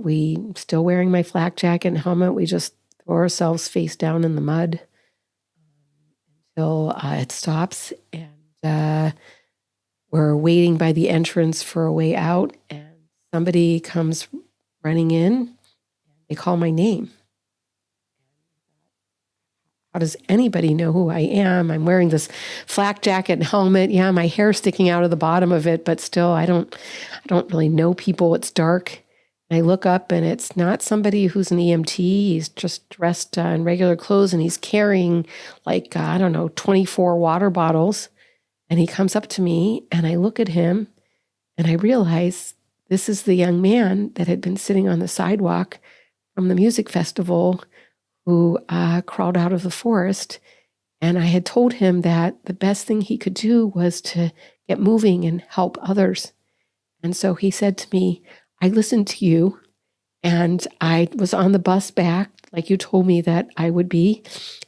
Speaker 2: we, still wearing my flak jacket and helmet, we just throw ourselves face down in the mud until it stops, and we're waiting by the entrance for a way out, and somebody comes running in. They call my name. How does anybody know who I am? I'm wearing this flak jacket and helmet. Yeah, my hair sticking out of the bottom of it, but still, I don't really know people. It's dark. And I look up, and it's not somebody who's an EMT. He's just dressed in regular clothes, and he's carrying 24 water bottles. And he comes up to me, and I look at him, and I realize this is the young man that had been sitting on the sidewalk from the music festival who crawled out of the forest. And I had told him that the best thing he could do was to get moving and help others. And so he said to me, I listened to you, and I was on the bus back, like you told me that I would be.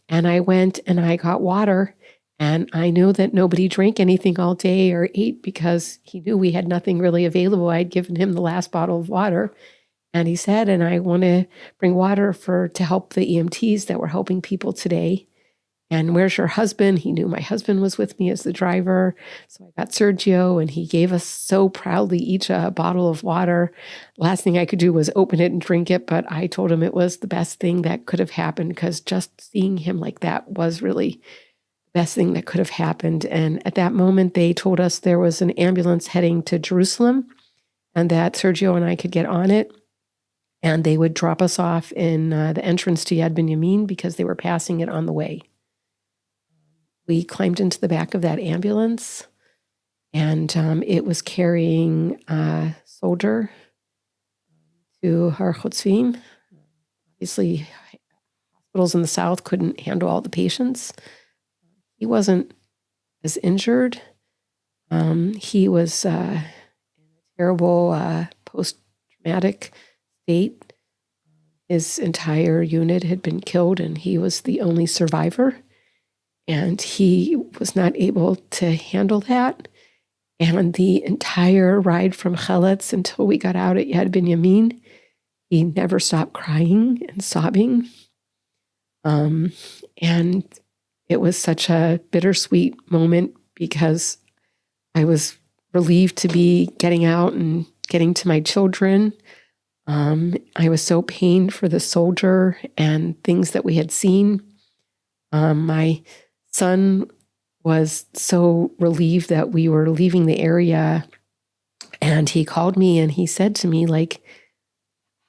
Speaker 2: And I went and I got water. And I knew that nobody drank anything all day or ate because he knew we had nothing really available. I'd given him the last bottle of water. And he said, and I want to bring water to help the EMTs that were helping people today. And where's your husband? He knew my husband was with me as the driver. So I got Sergio, and he gave us so proudly each a bottle of water. Last thing I could do was open it and drink it. But I told him it was the best thing that could have happened, because just seeing him like that was really best thing that could have happened. And at that moment, they told us there was an ambulance heading to Jerusalem, and that Sergio and I could get on it, and they would drop us off in the entrance to Yad Binyamin because they were passing it on the way. we climbed into the back of that ambulance, and it was carrying a soldier to Har Chotzvim. Obviously, hospitals in the south couldn't handle all the patients. He wasn't as injured. He was in a terrible post-traumatic state. His entire unit had been killed, and he was the only survivor. And he was not able to handle that. And the entire ride from Cheletz until we got out at Yad Binyamin, he never stopped crying and sobbing. And it was such a bittersweet moment because I was relieved to be getting out and getting to my children. I was so pained for the soldier and things that we had seen. My son was so relieved that we were leaving the area, and he called me and he said to me, like,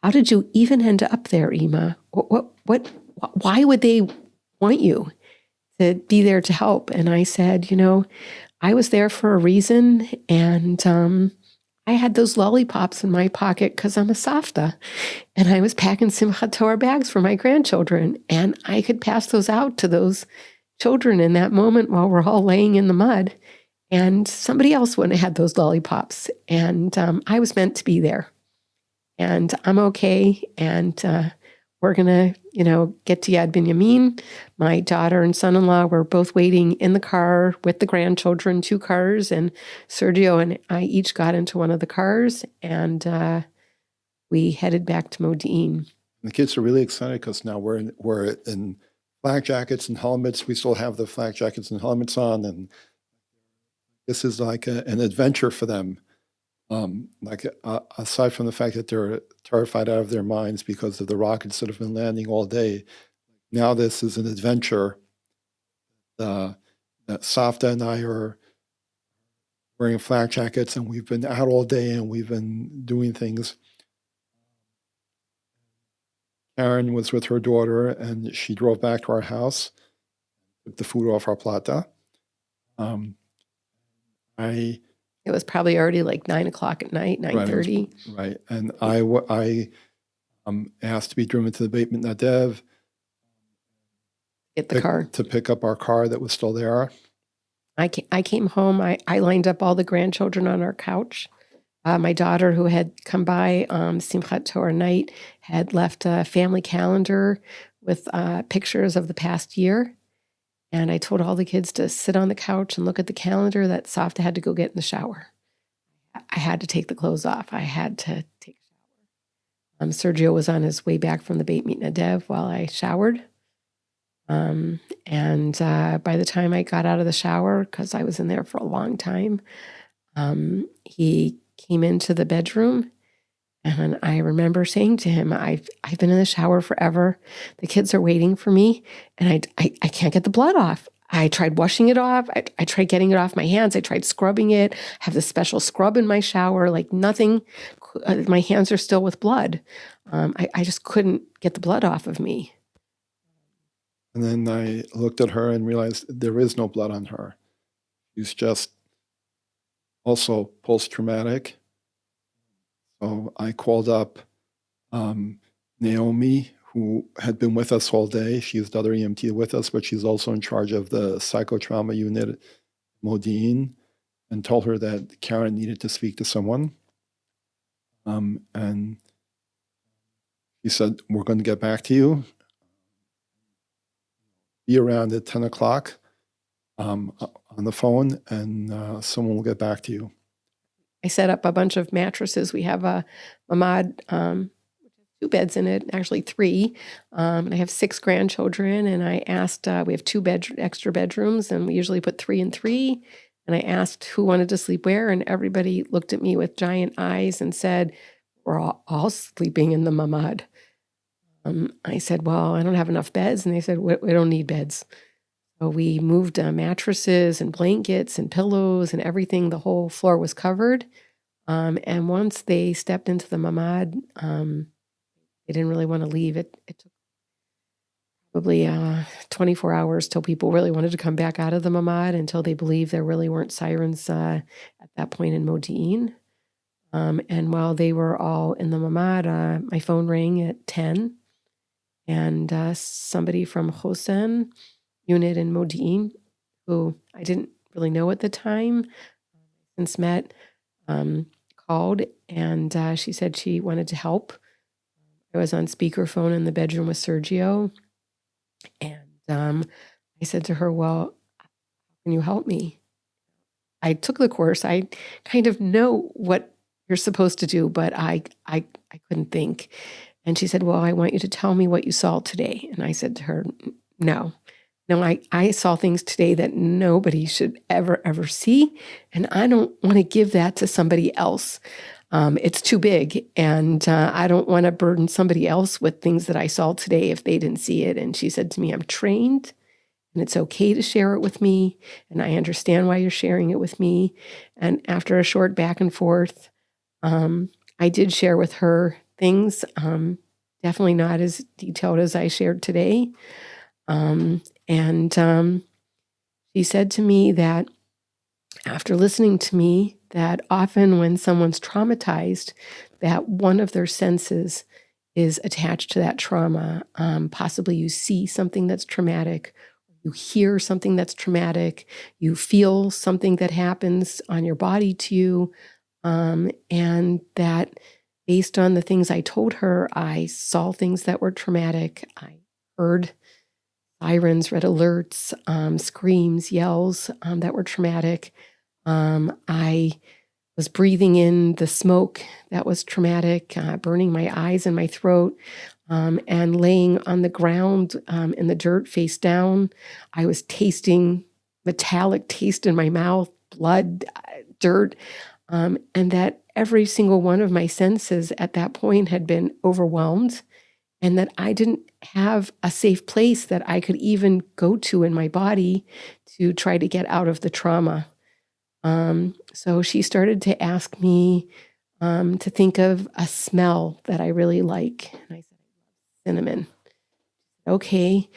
Speaker 2: how did you even end up there, Ima? Why would they want you to be there to help? And I said, I was there for a reason, and I had those lollipops in my pocket because I'm a savta, and I was packing Simchat Torah bags for my grandchildren, and I could pass those out to those children in that moment while we're all laying in the mud, and somebody else wouldn't have had those lollipops, and I was meant to be there, and I'm okay, and we're gonna, get to Yad Binyamin. My daughter and son-in-law were both waiting in the car with the grandchildren, 2 cars, and Sergio and I each got into one of the cars, and we headed back to Modiin.
Speaker 1: The kids are really excited because now we're in flak jackets and helmets. We still have the flak jackets and helmets on, and this is like an adventure for them. Aside from the fact that they're terrified out of their minds because of the rockets that have been landing all day, now this is an adventure. That Savta and I are wearing flak jackets, and we've been out all day, and we've been doing things. Caryn was with her daughter, and she drove back to our house, took the food off our plata.
Speaker 2: It was probably already like 9:00 at night, 9:30.
Speaker 1: Right. And I asked to be driven to the Beit Mitnadev.
Speaker 2: Get the car.
Speaker 1: To pick up our car that was still there.
Speaker 2: I came home. I lined up all the grandchildren on our couch. My daughter, who had come by Simchat Torah night, had left a family calendar with pictures of the past year. And I told all the kids to sit on the couch and look at the calendar that Savta had to go get in the shower. I had to take the clothes off. I had to take a shower. Sergio was on his way back from the Beit Mitnadev while I showered. And by the time I got out of the shower, because I was in there for a long time, he came into the bedroom, and I remember saying to him, I've been in the shower forever. The kids are waiting for me, and I can't get the blood off. I tried washing it off. I tried getting it off my hands. I tried scrubbing it. I have this special scrub in my shower, like nothing. My hands are still with blood. I just couldn't get the blood off of me.
Speaker 1: And then I looked at her and realized there is no blood on her. She's just also post-traumatic. So I called up Naomi, who had been with us all day. She's the other EMT with us, but she's also in charge of the psychotrauma unit, Modiin, and told her that Caryn needed to speak to someone. And she said, we're going to get back to you. Be around at 10 o'clock on the phone, and someone will get back to you.
Speaker 2: I set up a bunch of mattresses. We have a mamad, 2 beds in it, actually 3. And I have 6 grandchildren, and I asked, we have 2 extra bedrooms, and we usually put 3 and 3. And I asked who wanted to sleep where, and everybody looked at me with giant eyes and said, we're all sleeping in the mamad. I said, well, I don't have enough beds. And they said, we don't need beds. So we moved mattresses and blankets and pillows and everything. The whole floor was covered. And once they stepped into the mamad, they didn't really want to leave. It took probably 24 hours till people really wanted to come back out of the mamad, until they believed there really weren't sirens at that point in Modiin. And while they were all in the mamad, my phone rang at 10, and somebody from Hosen unit in Modiin, who I didn't really know at the time, since met, called, and she said she wanted to help. I was on speakerphone in the bedroom with Sergio, and I said to her, well, can you help me? I took the course. I kind of know what you're supposed to do, but I couldn't think. And she said, well, I want you to tell me what you saw today. And I said to her, no, I saw things today that nobody should ever see. And I don't want to give that to somebody else. It's too big. And I don't want to burden somebody else with things that I saw today if they didn't see it. And she said to me, I'm trained, and it's okay to share it with me. And I understand why you're sharing it with me. And after a short back and forth, I did share with her things, definitely not as detailed as I shared today. And she said to me that after listening to me, that often when someone's traumatized, that one of their senses is attached to that trauma. Possibly you see something that's traumatic, you hear something that's traumatic, you feel something that happens on your body to you, and that based on the things I told her, I saw things that were traumatic. I heard sirens, red alerts, screams, yells that were traumatic. I was breathing in the smoke that was traumatic, burning my eyes and my throat, and laying on the ground in the dirt face down. I was tasting metallic taste in my mouth, blood, dirt, and that every single one of my senses at that point had been overwhelmed, and that I didn't have a safe place that I could even go to in my body to try to get out of the trauma. So she started to ask me to think of a smell that I really like. And I said, cinnamon. Okay,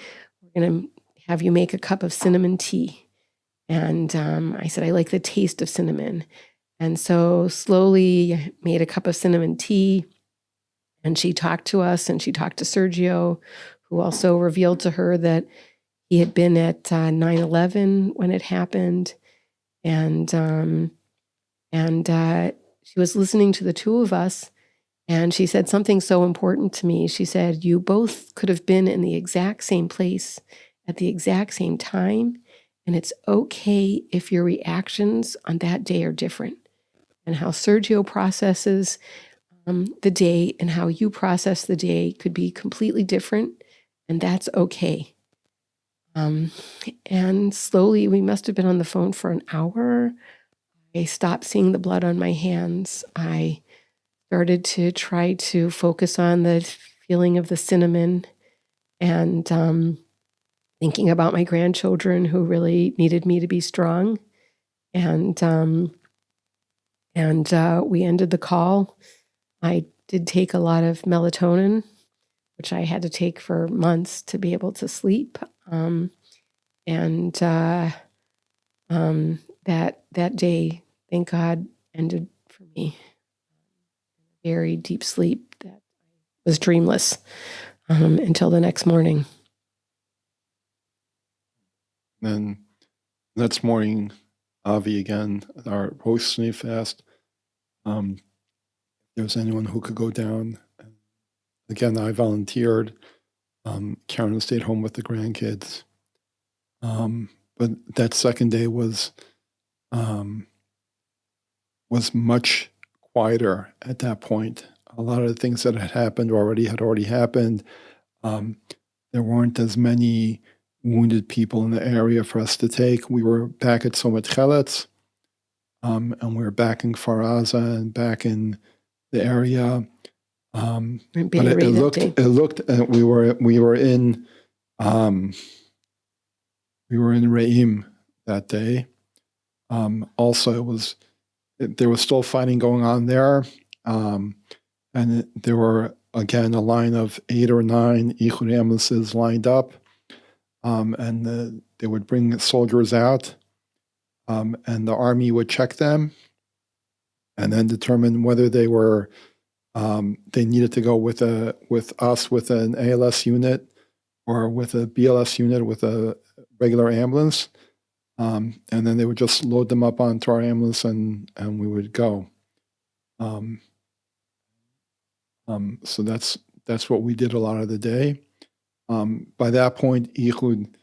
Speaker 2: we're going to have you make a cup of cinnamon tea. And I said, I like the taste of cinnamon. And so slowly I made a cup of cinnamon tea. And she talked to us, and she talked to Sergio, who also revealed to her that he had been at 9/11 when it happened. And she was listening to the two of us, and she said something so important to me. She said, you both could have been in the exact same place at the exact same time, and it's okay if your reactions on that day are different. And how Sergio processes the day and how you process the day could be completely different, and that's okay. And slowly, we must have been on the phone for an hour. I stopped seeing the blood on my hands. I started to try to focus on the feeling of the cinnamon, and thinking about my grandchildren who really needed me to be strong. And we ended the call. I did take a lot of melatonin, which I had to take for months to be able to sleep. That day, thank God, ended for me. Very deep sleep that was dreamless until the next morning.
Speaker 1: Then next morning, Avi again, our post-Shnei fast. If there was anyone who could go down. Again, I volunteered. Caryn stayed home with the grandkids. But that second day was much quieter at that point. A lot of the things that had happened had already happened. There weren't as many wounded people in the area for us to take. We were back at Somet Cheletz, and we were back in Kfar Aza and back in the area. But it looked. We were in Re'im that day. Also, there was still fighting going on there, and there were again a line of 8 or 9 Ichud ambulances lined up. and they would bring soldiers out, and the army would check them and then determine whether they were they needed to go with us with an ALS unit or with a BLS unit with a regular ambulance, and then they would just load them up onto our ambulance and we would go. So that's what we did a lot of the day. By that point, Ichud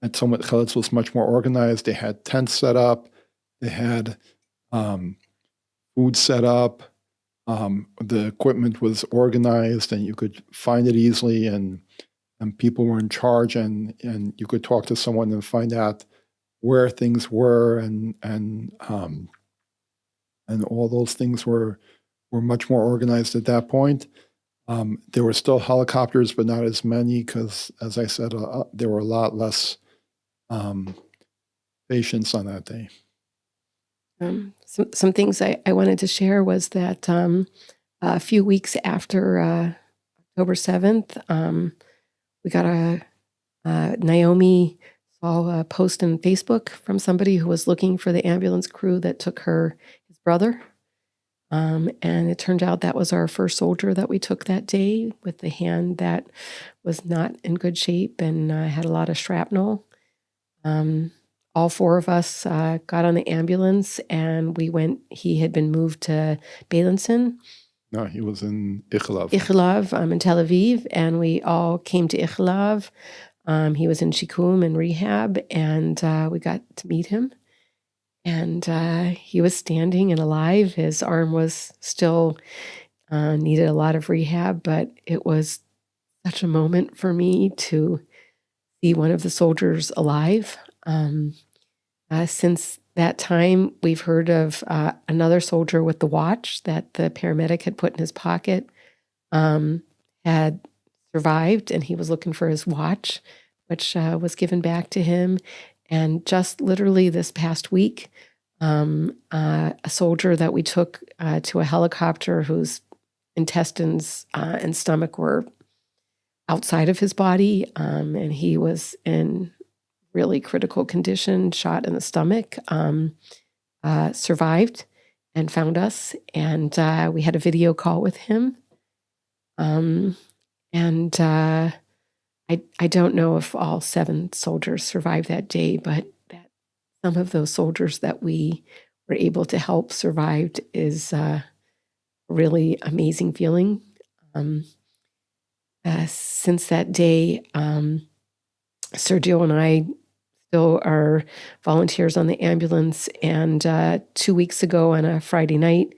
Speaker 1: at Tzolmet Chelitz was much more organized. They had tents set up. They had food set up. The equipment was organized, and you could find it easily. And people were in charge, and you could talk to someone and find out where things were, and all those things were much more organized at that point. There were still helicopters, but not as many because, as I said, there were a lot less patients on that day.
Speaker 2: Some things I wanted to share was that a few weeks after October 7th, we got Naomi saw a post on Facebook from somebody who was looking for the ambulance crew that took his brother. And it turned out that was our first soldier that we took that day with the hand that was not in good shape and had a lot of shrapnel. All four of us got on the ambulance and we went. He had been moved to Beilinson.
Speaker 1: No, he was in Ichilov.
Speaker 2: In Tel Aviv, and we all came to Ichilov. He was in Shikum and rehab, and we got to meet him. And he was standing and alive. His arm was still needed a lot of rehab, but it was such a moment for me to see one of the soldiers alive. Since that time, we've heard of another soldier with the watch that the paramedic had put in his pocket, had survived, and he was looking for his watch, which was given back to him. And just literally this past week, a soldier that we took to a helicopter whose intestines and stomach were outside of his body, and he was in really critical condition, shot in the stomach, survived and found us. And we had a video call with him. I don't know if all 7 soldiers survived that day, but that some of those soldiers that we were able to help survived is a really amazing feeling. Since that day, Sergio and I still are volunteers on the ambulance. And 2 weeks ago on a Friday night,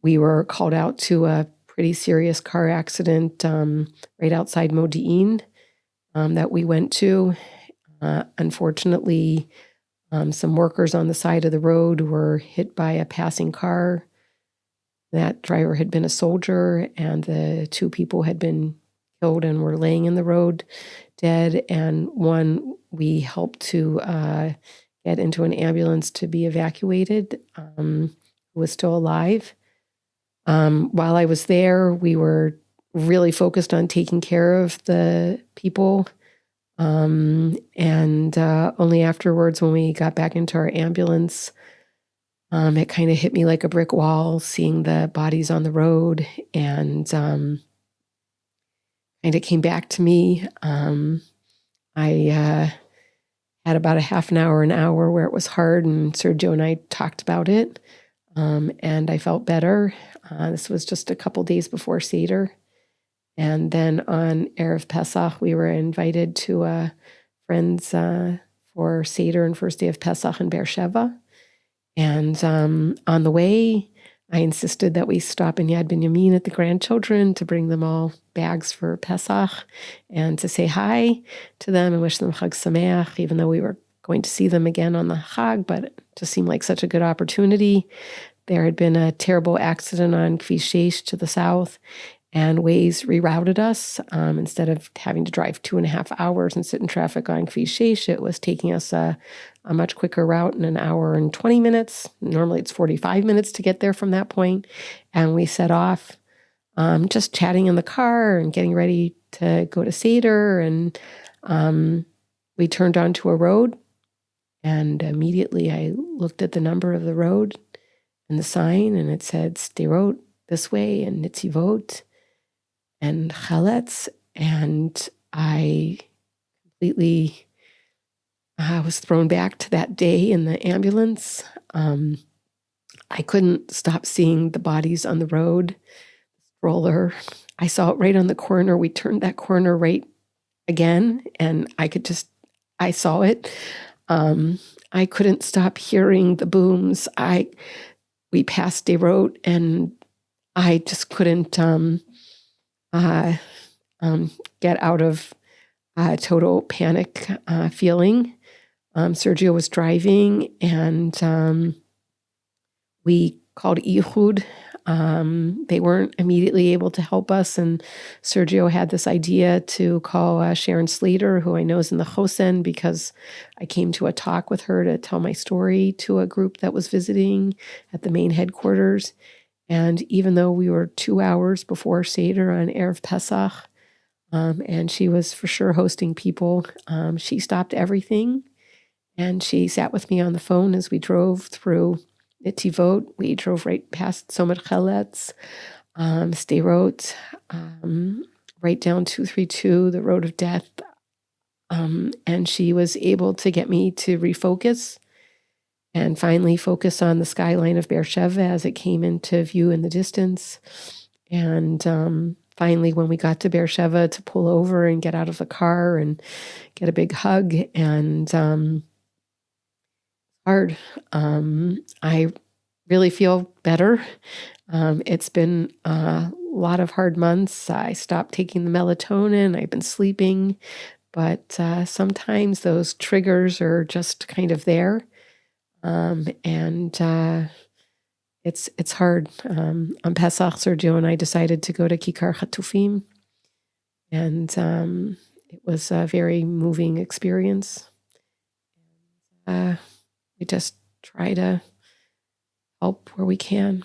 Speaker 2: we were called out to a pretty serious car accident right outside Modiin that we went to. Unfortunately, some workers on the side of the road were hit by a passing car. That driver had been a soldier, and the 2 people had been killed and were laying in the road dead. And one we helped to get into an ambulance to be evacuated, who was still alive. While I was there, we were really focused on taking care of the people. And only afterwards, when we got back into our ambulance, it kind of hit me like a brick wall, seeing the bodies on the road, and kind of came back to me. I had about a half an hour where it was hard, and Sergio and I talked about it, and I felt better. This was just a couple days before Seder. And then on Erev Pesach, we were invited to a friend's for Seder and first day of Pesach in Beersheba. And on the way, I insisted that we stop in Yad Binyamin at the grandchildren to bring them all bags for Pesach and to say hi to them and wish them Chag Sameach, even though we were going to see them again on the Chag, but it just seemed like such a good opportunity. There had been a terrible accident on Kvish 6 to the south, and Waze rerouted us. Instead of having to drive 2.5 hours and sit in traffic on Kvish 6, it was taking us a much quicker route in 1 hour and 20 minutes. Normally it's 45 minutes to get there from that point. And we set off just chatting in the car and getting ready to go to Seder. And we turned onto a road, and immediately I looked at the number of the road and the sign, and it said Sderot this way and Nitzivot and Chaletz, and I completely was thrown back to that day in the ambulance. I couldn't stop seeing the bodies on the road. Stroller, I saw it right on the corner. We turned that corner right again, and I saw it. I couldn't stop hearing the booms. We passed Sderot, and I just couldn't get out of total panic feeling. Sergio was driving, and we called Ehud. They weren't immediately able to help us, and Sergio had this idea to call Sharon Slater, who I know is in the Chosen, because I came to a talk with her to tell my story to a group that was visiting at the main headquarters. And even though we were 2 hours before Seder on Erev Pesach, and she was for sure hosting people, she stopped everything, and she sat with me on the phone as we drove through Nitzivot. We drove right past Somet Chaletz, Sderot, right down 232, the road of death. And she was able to get me to refocus and finally focus on the skyline of Beersheba as it came into view in the distance. And finally, when we got to Beersheba, to pull over and get out of the car and get a big hug. And hard. I really feel better. It's been a lot of hard months. I stopped taking the melatonin. I've been sleeping, but sometimes those triggers are just kind of there. And it's hard. On Pesach, Sergio and I decided to go to Kikar Hatufim, and it was a very moving experience. We just try to help where we can.